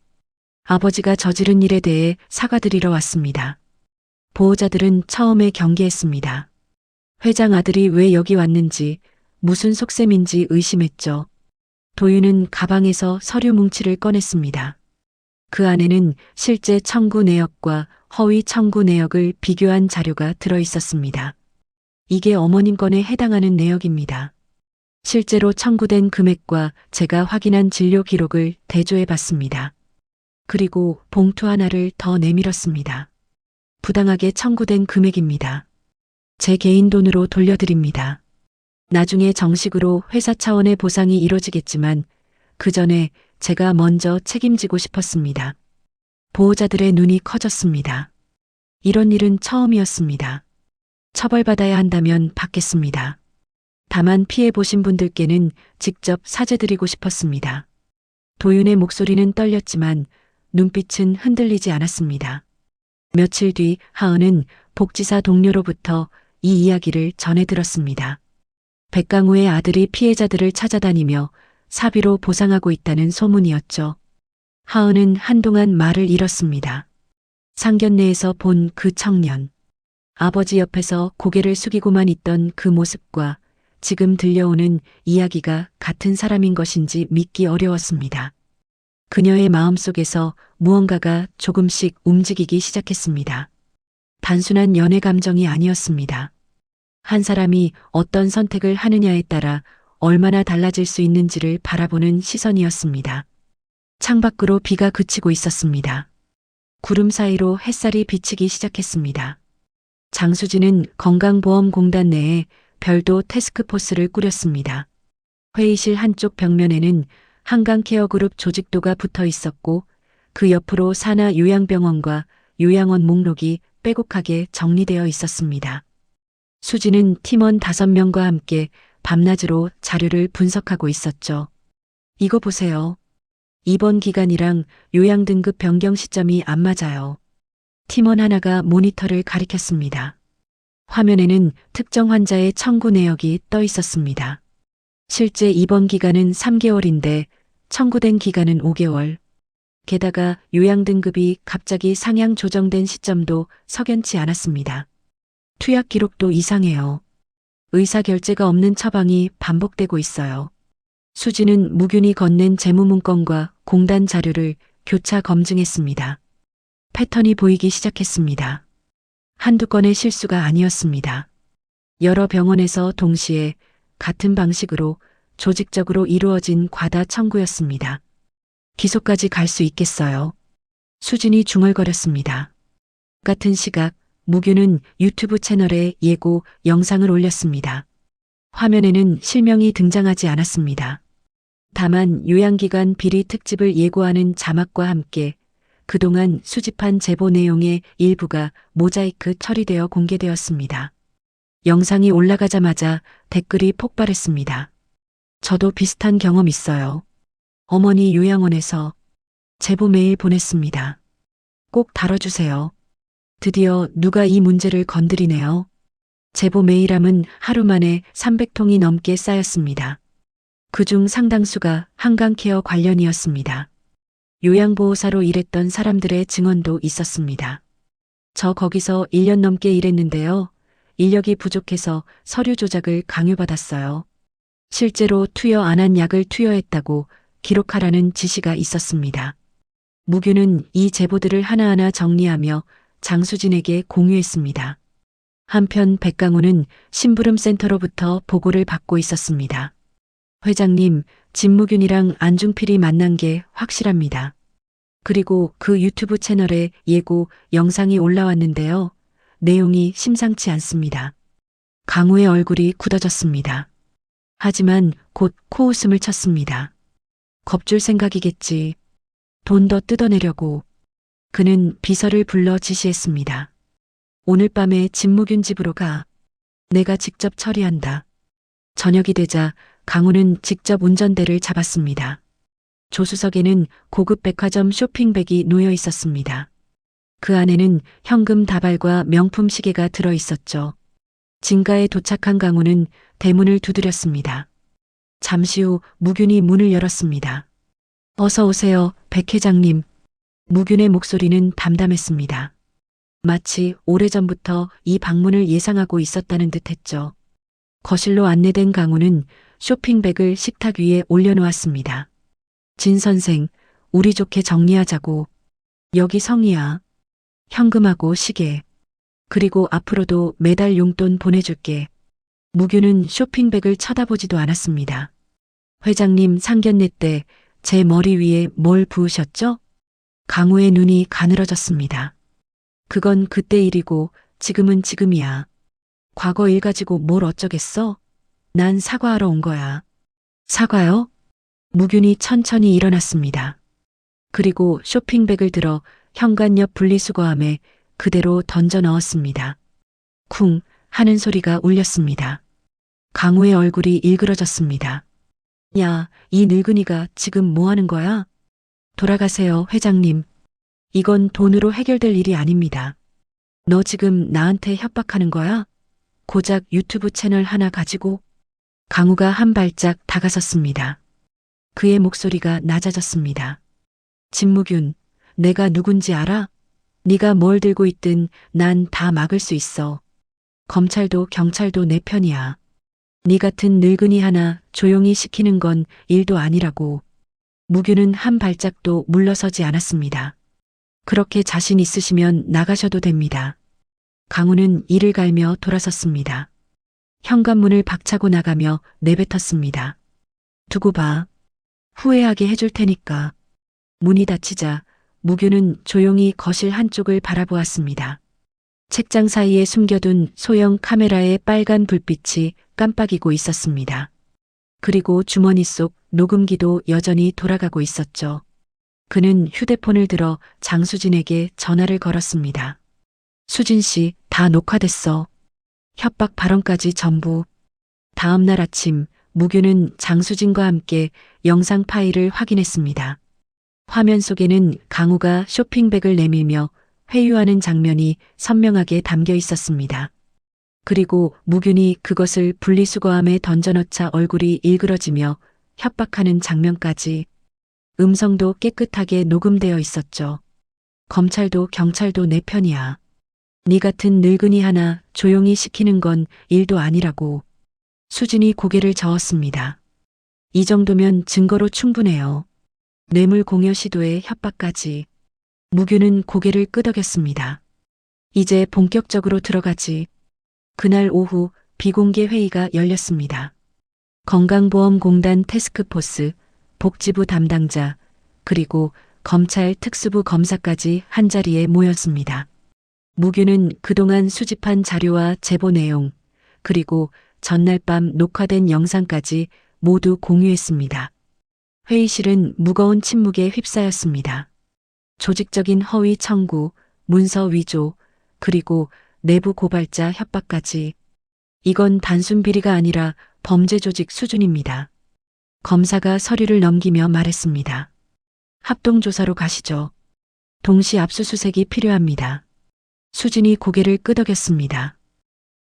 아버지가 저지른 일에 대해 사과드리러 왔습니다. 보호자들은 처음에 경계했습니다. 회장 아들이 왜 여기 왔는지, 무슨 속셈인지 의심했죠. 도윤은 가방에서 서류 뭉치를 꺼냈습니다. 그 안에는 실제 청구 내역과 허위 청구 내역을 비교한 자료가 들어 있었습니다. 이게 어머님 건에 해당하는 내역입니다. 실제로 청구된 금액과 제가 확인한 진료 기록을 대조해 봤습니다. 그리고 봉투 하나를 더 내밀었습니다. 부당하게 청구된 금액입니다. 제 개인 돈으로 돌려드립니다. 나중에 정식으로 회사 차원의 보상이 이루어지겠지만 그 전에 제가 먼저 책임지고 싶었습니다. 보호자들의 눈이 커졌습니다. 이런 일은 처음이었습니다. 처벌받아야 한다면 받겠습니다. 다만 피해보신 분들께는 직접 사죄드리고 싶었습니다. 도윤의 목소리는 떨렸지만 눈빛은 흔들리지 않았습니다. 며칠 뒤 하은은 복지사 동료로부터 이 이야기를 전해 들었습니다. 백강우의 아들이 피해자들을 찾아다니며 사비로 보상하고 있다는 소문이었죠. 하은은 한동안 말을 잃었습니다. 상견례에서 본 그 청년, 아버지 옆에서 고개를 숙이고만 있던 그 모습과 지금 들려오는 이야기가 같은 사람인 것인지 믿기 어려웠습니다. 그녀의 마음속에서 무언가가 조금씩 움직이기 시작했습니다. 단순한 연애 감정이 아니었습니다. 한 사람이 어떤 선택을 하느냐에 따라 얼마나 달라질 수 있는지를 바라보는 시선이었습니다. 창밖으로 비가 그치고 있었습니다. 구름 사이로 햇살이 비치기 시작했습니다. 장수진은 건강보험공단 내에 별도 태스크포스를 꾸렸습니다. 회의실 한쪽 벽면에는 한강케어그룹 조직도가 붙어 있었고 그 옆으로 산하 요양병원과 요양원 목록이 빼곡하게 정리되어 있었습니다. 수지는 팀원 5명과 함께 밤낮으로 자료를 분석하고 있었죠. 이거 보세요. 입원 기간이랑 요양 등급 변경 시점이 안 맞아요. 팀원 하나가 모니터를 가리켰습니다. 화면에는 특정 환자의 청구 내역이 떠 있었습니다. 실제 입원 기간은 3개월인데 청구된 기간은 5개월. 게다가 요양 등급이 갑자기 상향 조정된 시점도 석연치 않았습니다. 투약 기록도 이상해요. 의사결재가 없는 처방이 반복되고 있어요. 수지는 무균이 건넨 재무문건과 공단 자료를 교차 검증했습니다. 패턴이 보이기 시작했습니다. 한두 건의 실수가 아니었습니다. 여러 병원에서 동시에 같은 방식으로 조직적으로 이루어진 과다 청구였습니다. 기소까지 갈 수 있겠어요. 수진이 중얼거렸습니다. 같은 시각 무균은 유튜브 채널에 예고 영상을 올렸습니다. 화면에는 실명이 등장하지 않았습니다. 다만 요양기관 비리 특집을 예고하는 자막과 함께 그동안 수집한 제보 내용의 일부가 모자이크 처리되어 공개되었습니다. 영상이 올라가자마자 댓글이 폭발했습니다. 저도 비슷한 경험 있어요. 어머니 요양원에서 제보 메일 보냈습니다. 꼭 다뤄주세요. 드디어 누가 이 문제를 건드리네요. 제보 메일함은 하루 만에 300통이 넘게 쌓였습니다. 그중 상당수가 한강케어 관련이었습니다. 요양보호사로 일했던 사람들의 증언도 있었습니다. 저 거기서 1년 넘게 일했는데요. 인력이 부족해서 서류 조작을 강요받았어요. 실제로 투여 안 한 약을 투여했다고 기록하라는 지시가 있었습니다. 무규는 이 제보들을 하나하나 정리하며 장수진에게 공유했습니다. 한편 백강우는 심부름센터로부터 보고를 받고 있었습니다. 회장님, 진무균이랑 안중필이 만난 게 확실합니다. 그리고 그 유튜브 채널에 예고 영상이 올라왔는데요. 내용이 심상치 않습니다. 강우의 얼굴이 굳어졌습니다. 하지만 곧 코웃음을 쳤습니다. 겁줄 생각이겠지. 돈 더 뜯어내려고. 그는 비서를 불러 지시했습니다. 오늘 밤에 진무균 집으로 가. 내가 직접 처리한다. 저녁이 되자 강우는 직접 운전대를 잡았습니다. 조수석에는 고급 백화점 쇼핑백이 놓여 있었습니다. 그 안에는 현금 다발과 명품 시계가 들어 있었죠. 진가에 도착한 강우는 대문을 두드렸습니다. 잠시 후 무균이 문을 열었습니다. 어서 오세요, 백 회장님. 무균의 목소리는 담담했습니다. 마치 오래전부터 이 방문을 예상하고 있었다는 듯 했죠. 거실로 안내된 강우는 쇼핑백을 식탁 위에 올려놓았습니다. 진 선생, 우리 좋게 정리하자고. 여기 성이야. 현금하고 시계. 그리고 앞으로도 매달 용돈 보내줄게. 무규는 쇼핑백을 쳐다보지도 않았습니다. 회장님 상견례 때 제 머리 위에 뭘 부으셨죠? 강우의 눈이 가늘어졌습니다. 그건 그때 일이고 지금은 지금이야. 과거 일 가지고 뭘 어쩌겠어? 난 사과하러 온 거야. 사과요? 무균이 천천히 일어났습니다. 그리고 쇼핑백을 들어 현관 옆 분리수거함에 그대로 던져 넣었습니다. 쿵 하는 소리가 울렸습니다. 강우의 얼굴이 일그러졌습니다. 야, 이 늙은이가 지금 뭐 하는 거야? 돌아가세요, 회장님. 이건 돈으로 해결될 일이 아닙니다. 너 지금 나한테 협박하는 거야? 고작 유튜브 채널 하나 가지고? 강우가 한 발짝 다가섰습니다. 그의 목소리가 낮아졌습니다. 진무균, 내가 누군지 알아? 네가 뭘 들고 있든 난 다 막을 수 있어. 검찰도 경찰도 내 편이야. 네 같은 늙은이 하나 조용히 시키는 건 일도 아니라고. 무균은 한 발짝도 물러서지 않았습니다. 그렇게 자신 있으시면 나가셔도 됩니다. 강우는 이를 갈며 돌아섰습니다. 현관문을 박차고 나가며 내뱉었습니다. 두고 봐. 후회하게 해줄 테니까. 문이 닫히자 무균은 조용히 거실 한쪽을 바라보았습니다. 책장 사이에 숨겨둔 소형 카메라의 빨간 불빛이 깜빡이고 있었습니다. 그리고 주머니 속 녹음기도 여전히 돌아가고 있었죠. 그는 휴대폰을 들어 장수진에게 전화를 걸었습니다. 수진 씨, 다 녹화됐어. 협박 발언까지 전부. 다음 날 아침 무균은 장수진과 함께 영상 파일을 확인했습니다. 화면 속에는 강우가 쇼핑백을 내밀며 회유하는 장면이 선명하게 담겨 있었습니다. 그리고 무균이 그것을 분리수거함에 던져넣자 얼굴이 일그러지며 협박하는 장면까지. 음성도 깨끗하게 녹음되어 있었죠. 검찰도 경찰도 내 편이야. 네 같은 늙은이 하나 조용히 시키는 건 일도 아니라고. 수진이 고개를 저었습니다. 이 정도면 증거로 충분해요. 뇌물 공여 시도에 협박까지. 무균은 고개를 끄덕였습니다. 이제 본격적으로 들어가지. 그날 오후 비공개 회의가 열렸습니다. 건강보험공단 태스크포스, 복지부 담당자, 그리고 검찰 특수부 검사까지 한자리에 모였습니다. 무균은 그동안 수집한 자료와 제보 내용, 그리고 전날 밤 녹화된 영상까지 모두 공유했습니다. 회의실은 무거운 침묵에 휩싸였습니다. 조직적인 허위 청구, 문서 위조, 그리고 내부 고발자 협박까지. 이건 단순 비리가 아니라 범죄 조직 수준입니다. 검사가 서류를 넘기며 말했습니다. 합동조사로 가시죠. 동시 압수수색이 필요합니다. 수진이 고개를 끄덕였습니다.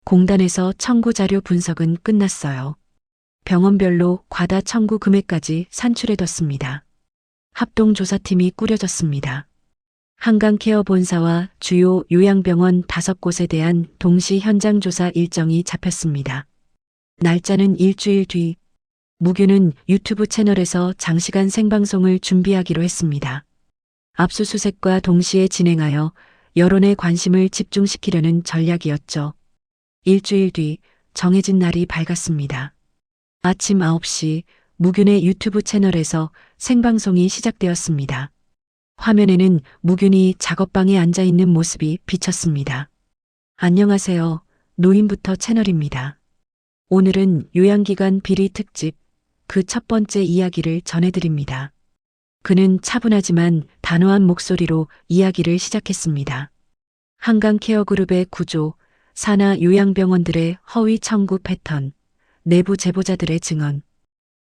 공단에서 청구 자료 분석은 끝났어요. 병원별로 과다 청구 금액까지 산출해뒀습니다. 합동조사팀이 꾸려졌습니다. 한강케어 본사와 주요 요양병원 5곳에 대한 동시 현장 조사 일정이 잡혔습니다. 날짜는 일주일 뒤. 무규는 유튜브 채널에서 장시간 생방송을 준비하기로 했습니다. 압수수색과 동시에 진행하여 여론의 관심을 집중시키려는 전략이었죠. 일주일 뒤 정해진 날이 밝았습니다. 아침 9시 무균의 유튜브 채널에서 생방송이 시작되었습니다. 화면에는 무균이 작업방에 앉아 있는 모습이 비쳤습니다. 안녕하세요. 노인부터 채널입니다. 오늘은 요양기관 비리 특집 그 첫 번째 이야기를 전해드립니다. 그는 차분하지만 단호한 목소리로 이야기를 시작했습니다. 한강케어그룹의 구조, 산하 요양병원들의 허위 청구 패턴, 내부 제보자들의 증언.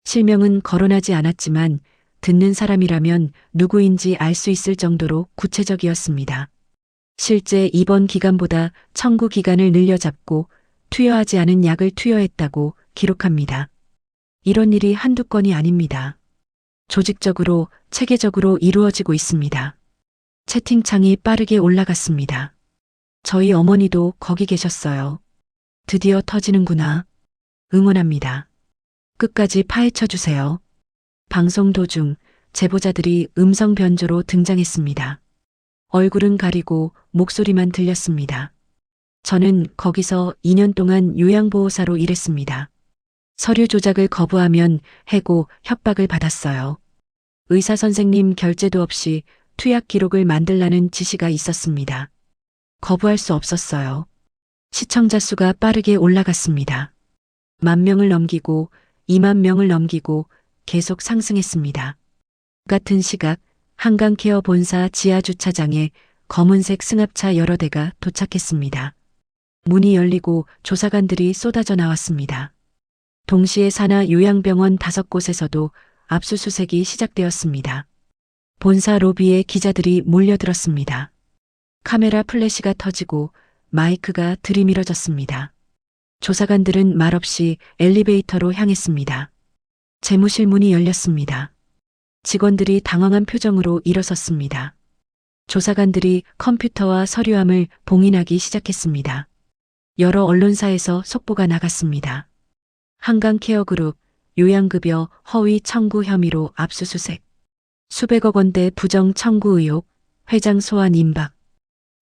실명은 거론하지 않았지만 듣는 사람이라면 누구인지 알 수 있을 정도로 구체적이었습니다. 실제 입원 기간보다 청구 기간을 늘려잡고 투여하지 않은 약을 투여했다고 기록합니다. 이런 일이 한두 건이 아닙니다. 조직적으로, 체계적으로 이루어지고 있습니다. 채팅창이 빠르게 올라갔습니다. 저희 어머니도 거기 계셨어요. 드디어 터지는구나. 응원합니다. 끝까지 파헤쳐 주세요. 방송 도중 제보자들이 음성 변조로 등장했습니다. 얼굴은 가리고 목소리만 들렸습니다. 저는 거기서 2년 동안 요양보호사로 일했습니다. 서류 조작을 거부하면 해고, 협박을 받았어요. 의사 선생님 결제도 없이 투약 기록을 만들라는 지시가 있었습니다. 거부할 수 없었어요. 시청자 수가 빠르게 올라갔습니다. 10,000명을 넘기고 20,000명을 넘기고 계속 상승했습니다. 같은 시각 한강케어 본사 지하주차장에 검은색 승합차 여러 대가 도착했습니다. 문이 열리고 조사관들이 쏟아져 나왔습니다. 동시에 산하 요양병원 5곳에서도 압수수색이 시작되었습니다. 본사 로비에 기자들이 몰려들었습니다. 카메라 플래시가 터지고 마이크가 들이밀어졌습니다. 조사관들은 말없이 엘리베이터로 향했습니다. 재무실 문이 열렸습니다. 직원들이 당황한 표정으로 일어섰습니다. 조사관들이 컴퓨터와 서류함을 봉인하기 시작했습니다. 여러 언론사에서 속보가 나갔습니다. 한강케어그룹 요양급여 허위 청구 혐의로 압수수색. 수백억 원대 부정 청구 의혹, 회장 소환 임박.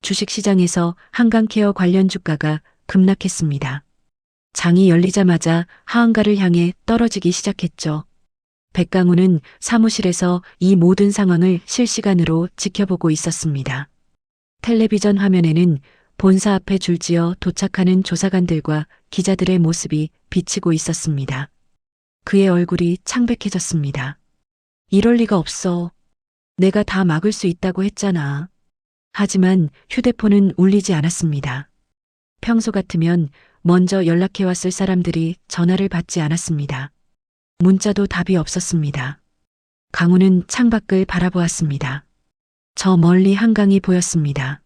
주식시장에서 한강케어 관련 주가가 급락했습니다. 장이 열리자마자 하한가를 향해 떨어지기 시작했죠. 백강우는 사무실에서 이 모든 상황을 실시간으로 지켜보고 있었습니다. 텔레비전 화면에는 본사 앞에 줄지어 도착하는 조사관들과 기자들의 모습이 비치고 있었습니다. 그의 얼굴이 창백해졌습니다. 이럴 리가 없어. 내가 다 막을 수 있다고 했잖아. 하지만 휴대폰은 울리지 않았습니다. 평소 같으면 먼저 연락해왔을 사람들이 전화를 받지 않았습니다. 문자도 답이 없었습니다. 강우는 창밖을 바라보았습니다. 저 멀리 한강이 보였습니다.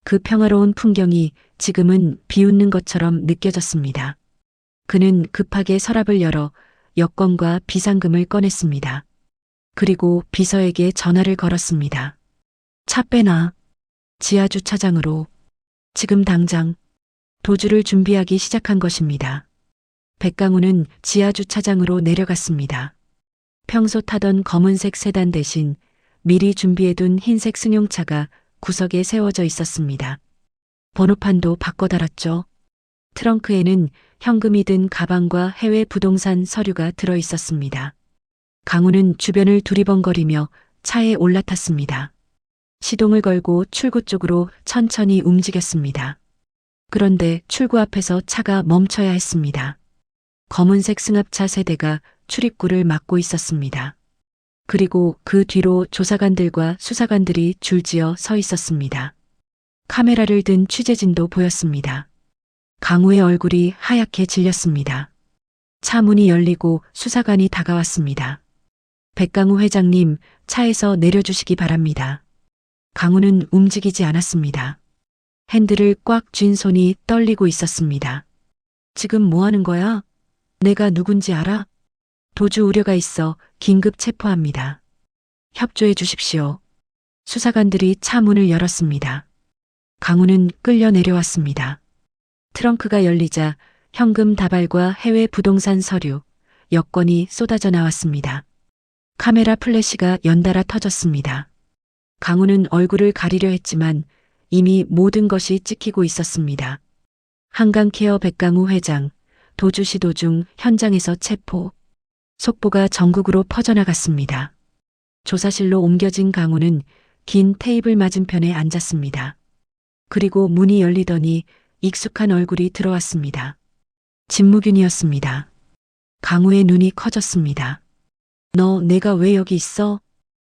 그 평화로운 풍경이 지금은 비웃는 것처럼 느껴졌습니다. 그는 급하게 서랍을 열어 여권과 비상금을 꺼냈습니다. 그리고 비서에게 전화를 걸었습니다. 차 빼놔. 지하주차장으로. 지금 당장. 도주를 준비하기 시작한 것입니다. 백강우는 지하주차장으로 내려갔습니다. 평소 타던 검은색 세단 대신 미리 준비해둔 흰색 승용차가 구석에 세워져 있었습니다. 번호판도 바꿔 달았죠. 트렁크에는 현금이 든 가방과 해외 부동산 서류가 들어 있었습니다. 강우는 주변을 두리번거리며 차에 올라탔습니다. 시동을 걸고 출구 쪽으로 천천히 움직였습니다. 그런데 출구 앞에서 차가 멈춰야 했습니다. 검은색 승합차 세 대가 출입구를 막고 있었습니다. 그리고 그 뒤로 조사관들과 수사관들이 줄지어 서 있었습니다. 카메라를 든 취재진도 보였습니다. 강우의 얼굴이 하얗게 질렸습니다. 차 문이 열리고 수사관이 다가왔습니다. 백강우 회장님, 차에서 내려주시기 바랍니다. 강우는 움직이지 않았습니다. 핸들을 꽉 쥔 손이 떨리고 있었습니다. 지금 뭐 하는 거야? 내가 누군지 알아? 도주 우려가 있어 긴급 체포합니다. 협조해 주십시오. 수사관들이 차 문을 열었습니다. 강우는 끌려 내려왔습니다. 트렁크가 열리자 현금 다발과 해외 부동산 서류, 여권이 쏟아져 나왔습니다. 카메라 플래시가 연달아 터졌습니다. 강우는 얼굴을 가리려 했지만 이미 모든 것이 찍히고 있었습니다. 한강케어 백강우 회장, 도주 시도 중 현장에서 체포. 속보가 전국으로 퍼져나갔습니다. 조사실로 옮겨진 강우는 긴 테이블 맞은편에 앉았습니다. 그리고 문이 열리더니 익숙한 얼굴이 들어왔습니다. 진무균이었습니다. 강우의 눈이 커졌습니다. 너 내가 왜 여기 있어?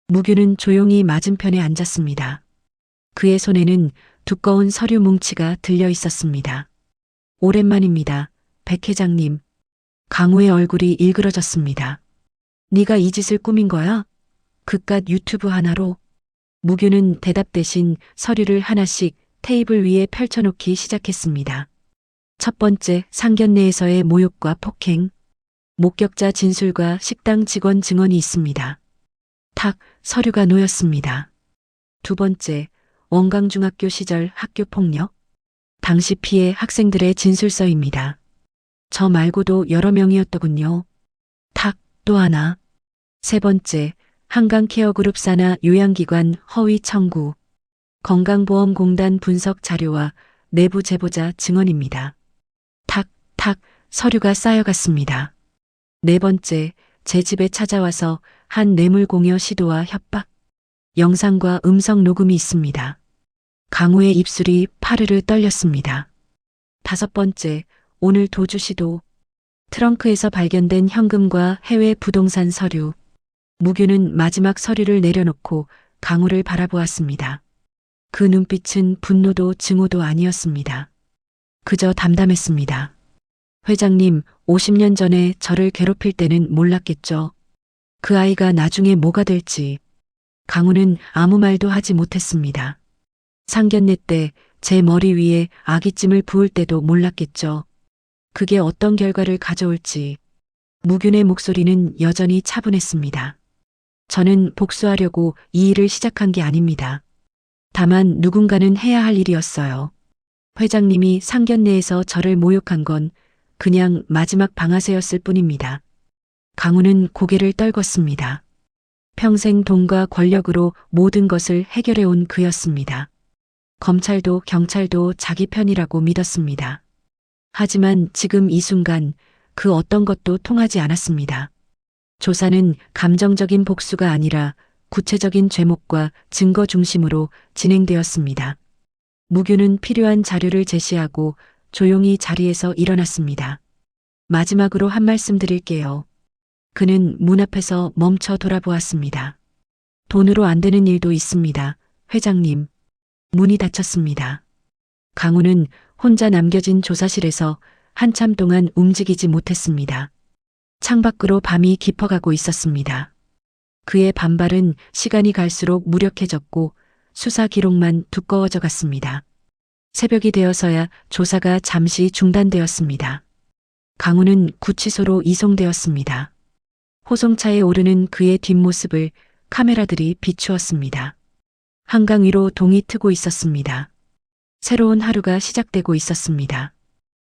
무균은 조용히 맞은편에 앉았습니다. 그의 손에는 두꺼운 서류 뭉치가 들려 있었습니다. 오랜만입니다, 백 회장님. 강우의 얼굴이 일그러졌습니다. 네가 이 짓을 꾸민 거야? 그깟 유튜브 하나로? 무균은 대답 대신 서류를 하나씩 테이블 위에 펼쳐놓기 시작했습니다. 첫 번째, 상견례에서의 모욕과 폭행. 목격자 진술과 식당 직원 증언이 있습니다. 탁, 서류가 놓였습니다. 두 번째, 원광중학교 시절 학교 폭력. 당시 피해 학생들의 진술서입니다. 저 말고도 여러 명이었더군요. 탁, 또 하나. 세 번째, 한강케어그룹 산하 요양기관 허위 청구. 건강보험공단 분석 자료와 내부 제보자 증언입니다. 탁, 탁, 서류가 쌓여갔습니다. 네 번째, 제 집에 찾아와서 한 뇌물공여 시도와 협박. 영상과 음성 녹음이 있습니다. 강우의 입술이 파르르 떨렸습니다. 다섯 번째, 오늘 도주 시도. 트렁크에서 발견된 현금과 해외 부동산 서류. 무균은 마지막 서류를 내려놓고 강우를 바라보았습니다. 그 눈빛은 분노도 증오도 아니었습니다. 그저 담담했습니다. 회장님, 50년 전에 저를 괴롭힐 때는 몰랐겠죠. 그 아이가 나중에 뭐가 될지. 강우는 아무 말도 하지 못했습니다. 상견례 때 제 머리 위에 아기찜을 부을 때도 몰랐겠죠. 그게 어떤 결과를 가져올지. 무균의 목소리는 여전히 차분했습니다. 저는 복수하려고 이 일을 시작한 게 아닙니다. 다만 누군가는 해야 할 일이었어요. 회장님이 상견례에서 저를 모욕한 건 그냥 마지막 방아쇠였을 뿐입니다. 강우는 고개를 떨궜습니다. 평생 돈과 권력으로 모든 것을 해결해온 그였습니다. 검찰도 경찰도 자기 편이라고 믿었습니다. 하지만 지금 이 순간 그 어떤 것도 통하지 않았습니다. 조사는 감정적인 복수가 아니라 구체적인 죄목과 증거 중심으로 진행되었습니다. 무균은 필요한 자료를 제시하고 조용히 자리에서 일어났습니다. 마지막으로 한 말씀 드릴게요. 그는 문 앞에서 멈춰 돌아보았습니다. 돈으로 안 되는 일도 있습니다, 회장님. 문이 닫혔습니다. 강우는 혼자 남겨진 조사실에서 한참 동안 움직이지 못했습니다. 창밖으로 밤이 깊어가고 있었습니다. 그의 반발은 시간이 갈수록 무력해졌고 수사 기록만 두꺼워져 갔습니다. 새벽이 되어서야 조사가 잠시 중단되었습니다. 강우는 구치소로 이송되었습니다. 호송차에 오르는 그의 뒷모습을 카메라들이 비추었습니다. 한강 위로 동이 트고 있었습니다. 새로운 하루가 시작되고 있었습니다.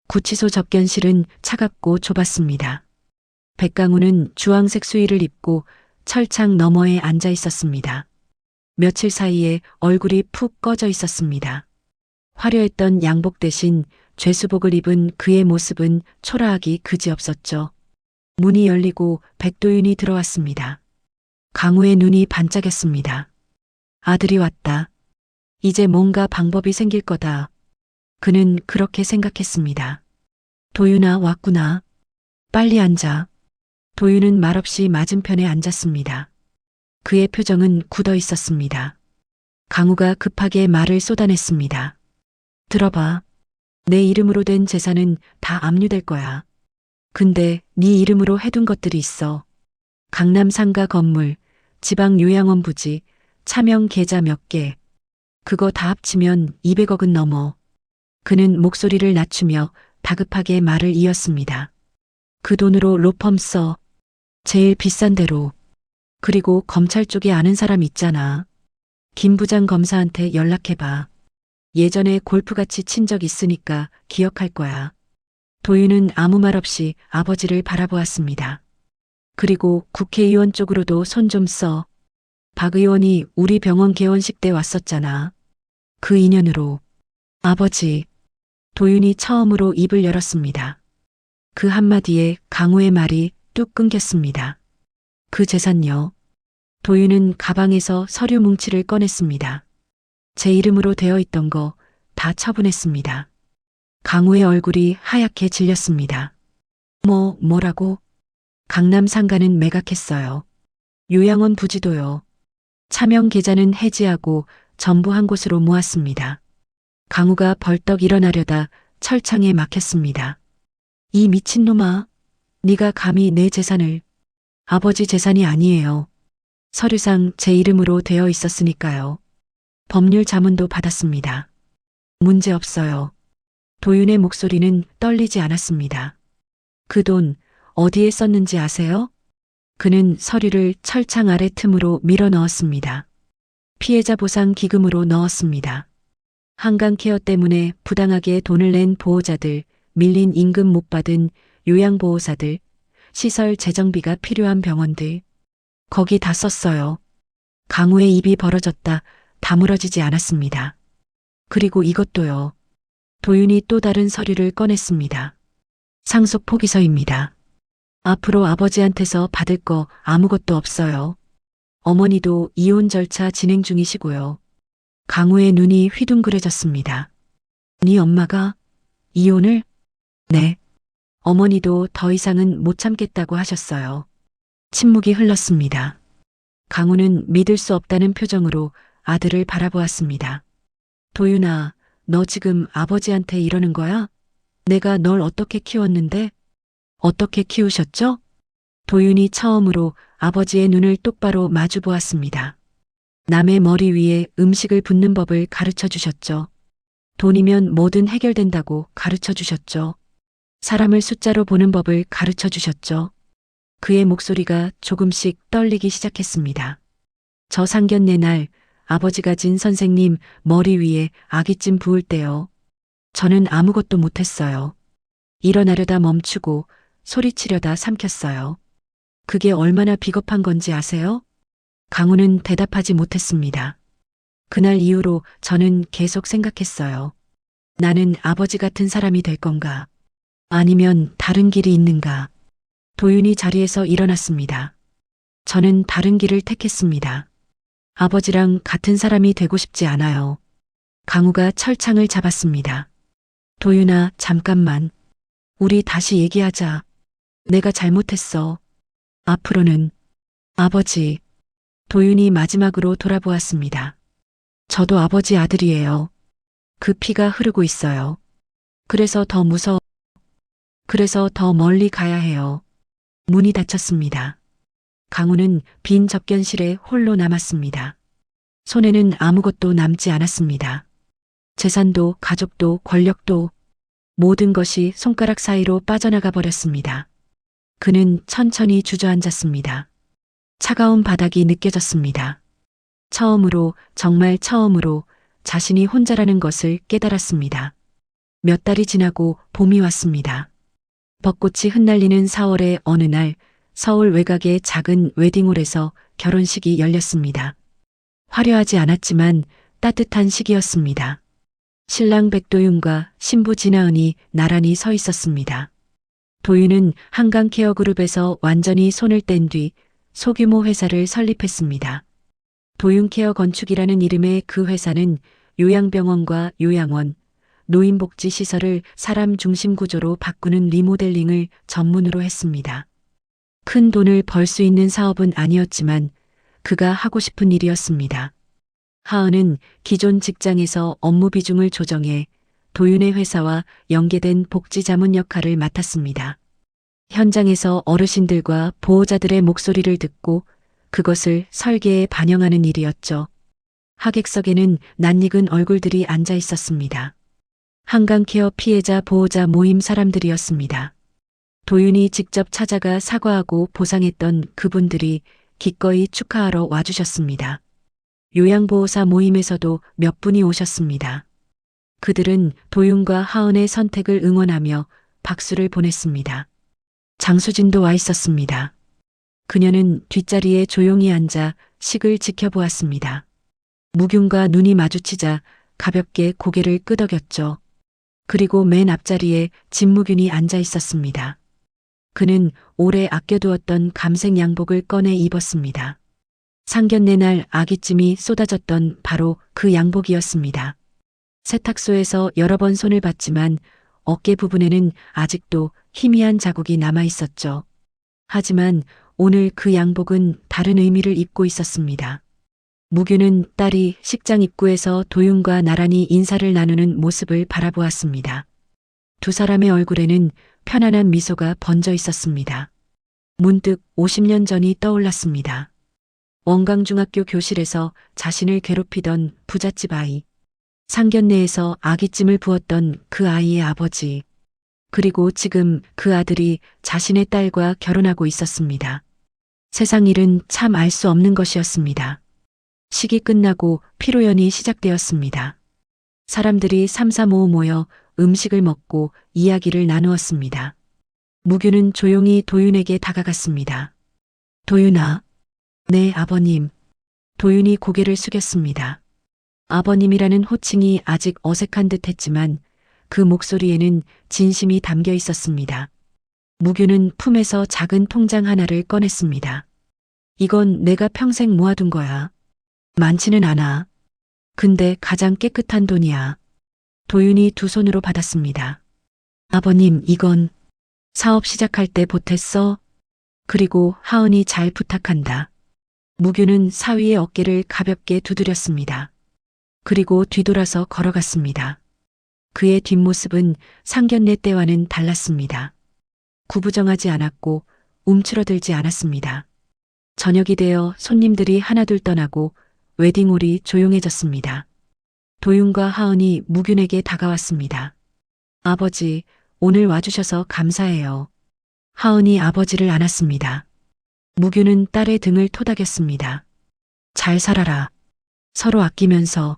구치소 접견실은 차갑고 좁았습니다. 백강우는 주황색 수의를 입고 철창 너머에 앉아 있었습니다. 며칠 사이에 얼굴이 푹 꺼져 있었습니다. 화려했던 양복 대신 죄수복을 입은 그의 모습은 초라하기 그지없었죠. 문이 열리고 백도윤이 들어왔습니다. 강우의 눈이 반짝였습니다. 아들이 왔다. 이제 뭔가 방법이 생길 거다. 그는 그렇게 생각했습니다. 도윤아, 왔구나. 빨리 앉아. 도윤은 말없이 맞은편에 앉았습니다. 그의 표정은 굳어 있었습니다. 강우가 급하게 말을 쏟아냈습니다. 들어봐. 내 이름으로 된 재산은 다 압류될 거야. 근데 네 이름으로 해둔 것들이 있어. 강남 상가 건물, 지방 요양원 부지, 차명 계좌 몇 개. 그거 다 합치면 200억은 넘어. 그는 목소리를 낮추며 다급하게 말을 이었습니다. 그 돈으로 로펌 써. 제일 비싼 데로. 그리고 검찰 쪽에 아는 사람 있잖아. 김 부장 검사한테 연락해봐. 예전에 골프같이 친 적 있으니까 기억할 거야. 도윤은 아무 말 없이 아버지를 바라보았습니다. 그리고 국회의원 쪽으로도 손 좀 써. 박 의원이 우리 병원 개원식 때 왔었잖아. 그 인연으로. 아버지. 도윤이 처음으로 입을 열었습니다. 그 한마디에 강우의 말이 뚝 끊겼습니다. 그 재산요. 도윤은 가방에서 서류 뭉치를 꺼냈습니다. 제 이름으로 되어 있던 거 다 처분했습니다. 강우의 얼굴이 하얗게 질렸습니다. 뭐라고? 강남 상가는 매각했어요. 요양원 부지도요. 차명 계좌는 해지하고 전부 한 곳으로 모았습니다. 강우가 벌떡 일어나려다 철창에 막혔습니다. 이 미친놈아, 네가 감히 내 재산을. 아버지 재산이 아니에요. 서류상 제 이름으로 되어 있었으니까요. 법률 자문도 받았습니다. 문제 없어요. 도윤의 목소리는 떨리지 않았습니다. 그 돈 어디에 썼는지 아세요? 그는 서류를 철창 아래 틈으로 밀어 넣었습니다. 피해자 보상 기금으로 넣었습니다. 한강케어 때문에 부당하게 돈을 낸 보호자들, 밀린 임금 못 받은 요양보호사들, 시설 재정비가 필요한 병원들. 거기 다 썼어요. 강우의 입이 벌어졌다 다물어지지 않았습니다. 그리고 이것도요. 도윤이 또 다른 서류를 꺼냈습니다. 상속 포기서입니다. 앞으로 아버지한테서 받을 거 아무것도 없어요. 어머니도 이혼 절차 진행 중이시고요. 강우의 눈이 휘둥그레졌습니다. 네 엄마가 이혼을? 네. 어머니도 더 이상은 못 참겠다고 하셨어요. 침묵이 흘렀습니다. 강우는 믿을 수 없다는 표정으로 아들을 바라보았습니다. 도윤아, 너 지금 아버지한테 이러는 거야? 내가 널 어떻게 키웠는데? 어떻게 키우셨죠? 도윤이 처음으로 아버지의 눈을 똑바로 마주 보았습니다. 남의 머리 위에 음식을 붓는 법을 가르쳐 주셨죠. 돈이면 뭐든 해결된다고 가르쳐 주셨죠. 사람을 숫자로 보는 법을 가르쳐 주셨죠. 그의 목소리가 조금씩 떨리기 시작했습니다. 저 상견례 날 아버지가 진 선생님 머리 위에 아기찜 부을 때요. 저는 아무것도 못했어요. 일어나려다 멈추고 소리치려다 삼켰어요. 그게 얼마나 비겁한 건지 아세요? 강우는 대답하지 못했습니다. 그날 이후로 저는 계속 생각했어요. 나는 아버지 같은 사람이 될 건가? 아니면 다른 길이 있는가? 도윤이 자리에서 일어났습니다. 저는 다른 길을 택했습니다. 아버지랑 같은 사람이 되고 싶지 않아요. 강우가 철창을 잡았습니다. 도윤아, 잠깐만. 우리 다시 얘기하자. 내가 잘못했어. 앞으로는. 아버지. 도윤이 마지막으로 돌아보았습니다. 저도 아버지 아들이에요. 그 피가 흐르고 있어요. 그래서 더 무서워. 그래서 더 멀리 가야 해요. 문이 닫혔습니다. 강우는 빈 접견실에 홀로 남았습니다. 손에는 아무것도 남지 않았습니다. 재산도 가족도 권력도 모든 것이 손가락 사이로 빠져나가 버렸습니다. 그는 천천히 주저앉았습니다. 차가운 바닥이 느껴졌습니다. 처음으로, 정말 처음으로 자신이 혼자라는 것을 깨달았습니다. 몇 달이 지나고 봄이 왔습니다. 벚꽃이 흩날리는 4월의 어느 날 서울 외곽의 작은 웨딩홀에서 결혼식이 열렸습니다. 화려하지 않았지만 따뜻한 시기였습니다. 신랑 백도윤과 신부 진아은이 나란히 서 있었습니다. 도윤은 한강케어그룹에서 완전히 손을 뗀 뒤 소규모 회사를 설립했습니다. 도윤케어 건축이라는 이름의 그 회사는 요양병원과 요양원, 노인복지시설을 사람 중심 구조로 바꾸는 리모델링을 전문으로 했습니다. 큰 돈을 벌 수 있는 사업은 아니었지만 그가 하고 싶은 일이었습니다. 하은은 기존 직장에서 업무 비중을 조정해 도윤의 회사와 연계된 복지 자문 역할을 맡았습니다. 현장에서 어르신들과 보호자들의 목소리를 듣고 그것을 설계에 반영하는 일이었죠. 하객석에는 낯익은 얼굴들이 앉아 있었습니다. 한강케어 피해자 보호자 모임 사람들이었습니다. 도윤이 직접 찾아가 사과하고 보상했던 그분들이 기꺼이 축하하러 와주셨습니다. 요양보호사 모임에서도 몇 분이 오셨습니다. 그들은 도윤과 하은의 선택을 응원하며 박수를 보냈습니다. 장수진도 와 있었습니다. 그녀는 뒷자리에 조용히 앉아 식을 지켜보았습니다. 무균과 눈이 마주치자 가볍게 고개를 끄덕였죠. 그리고 맨 앞자리에 진무균이 앉아 있었습니다. 그는 오래 아껴두었던 감색 양복을 꺼내 입었습니다. 상견례 날 아기찜이 쏟아졌던 바로 그 양복이었습니다. 세탁소에서 여러 번 손을 봤지만 어깨 부분에는 아직도 희미한 자국이 남아 있었죠. 하지만 오늘 그 양복은 다른 의미를 입고 있었습니다. 무규는 딸이 식장 입구에서 도윤과 나란히 인사를 나누는 모습을 바라보았습니다. 두 사람의 얼굴에는 편안한 미소가 번져 있었습니다. 문득 50년 전이 떠올랐습니다. 원광중학교 교실에서 자신을 괴롭히던 부잣집 아이, 상견례에서 아기찜을 부었던 그 아이의 아버지, 그리고 지금 그 아들이 자신의 딸과 결혼하고 있었습니다. 세상 일은 참 알 수 없는 것이었습니다. 식이 끝나고 피로연이 시작되었습니다. 사람들이 삼삼오오 모여 음식을 먹고 이야기를 나누었습니다. 무규는 조용히 도윤에게 다가갔습니다. 도윤아. 네, 아버님. 도윤이 고개를 숙였습니다. 아버님이라는 호칭이 아직 어색한 듯 했지만 그 목소리에는 진심이 담겨 있었습니다. 무규는 품에서 작은 통장 하나를 꺼냈습니다. 이건 내가 평생 모아둔 거야. 많지는 않아. 근데 가장 깨끗한 돈이야. 도윤이 두 손으로 받았습니다. 아버님, 이건 사업 시작할 때 보탰어? 그리고 하은이 잘 부탁한다. 무규는 사위의 어깨를 가볍게 두드렸습니다. 그리고 뒤돌아서 걸어갔습니다. 그의 뒷모습은 상견례 때와는 달랐습니다. 구부정하지 않았고 움츠러들지 않았습니다. 저녁이 되어 손님들이 하나둘 떠나고 웨딩홀이 조용해졌습니다. 도윤과 하은이 무균에게 다가왔습니다. 아버지, 오늘 와주셔서 감사해요. 하은이 아버지를 안았습니다. 무균은 딸의 등을 토닥였습니다. 잘 살아라. 서로 아끼면서.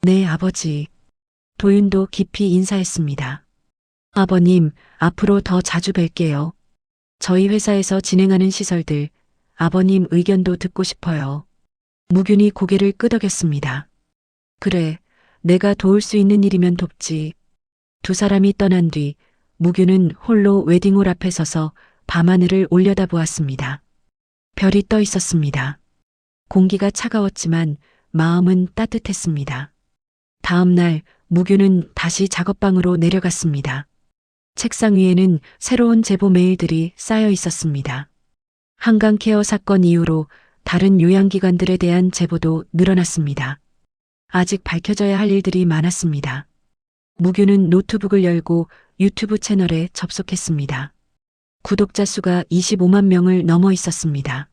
네, 아버지. 도윤도 깊이 인사했습니다. 아버님, 앞으로 더 자주 뵐게요. 저희 회사에서 진행하는 시설들, 아버님 의견도 듣고 싶어요. 무균이 고개를 끄덕였습니다. 그래, 내가 도울 수 있는 일이면 돕지. 두 사람이 떠난 뒤 무균은 홀로 웨딩홀 앞에 서서 밤하늘을 올려다보았습니다. 별이 떠 있었습니다. 공기가 차가웠지만 마음은 따뜻했습니다. 다음 날 무균은 다시 작업방으로 내려갔습니다. 책상 위에는 새로운 제보 메일들이 쌓여 있었습니다. 한강케어 사건 이후로 다른 요양기관들에 대한 제보도 늘어났습니다. 아직 밝혀져야 할 일들이 많았습니다. 무규는 노트북을 열고 유튜브 채널에 접속했습니다. 구독자 수가 25만 명을 넘어 있었습니다.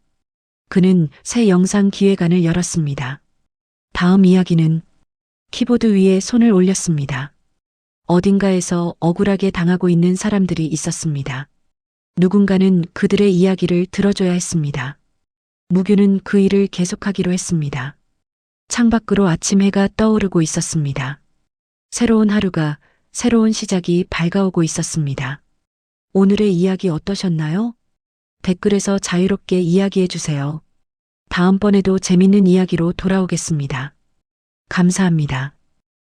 그는 새 영상 기획안을 열었습니다. 다음 이야기는 키보드 위에 손을 올렸습니다. 어딘가에서 억울하게 당하고 있는 사람들이 있었습니다. 누군가는 그들의 이야기를 들어줘야 했습니다. 무규는 그 일을 계속하기로 했습니다. 창밖으로 아침 해가 떠오르고 있었습니다. 새로운 하루가, 새로운 시작이 밝아오고 있었습니다. 오늘의 이야기 어떠셨나요? 댓글에서 자유롭게 이야기해 주세요. 다음번에도 재밌는 이야기로 돌아오겠습니다. 감사합니다.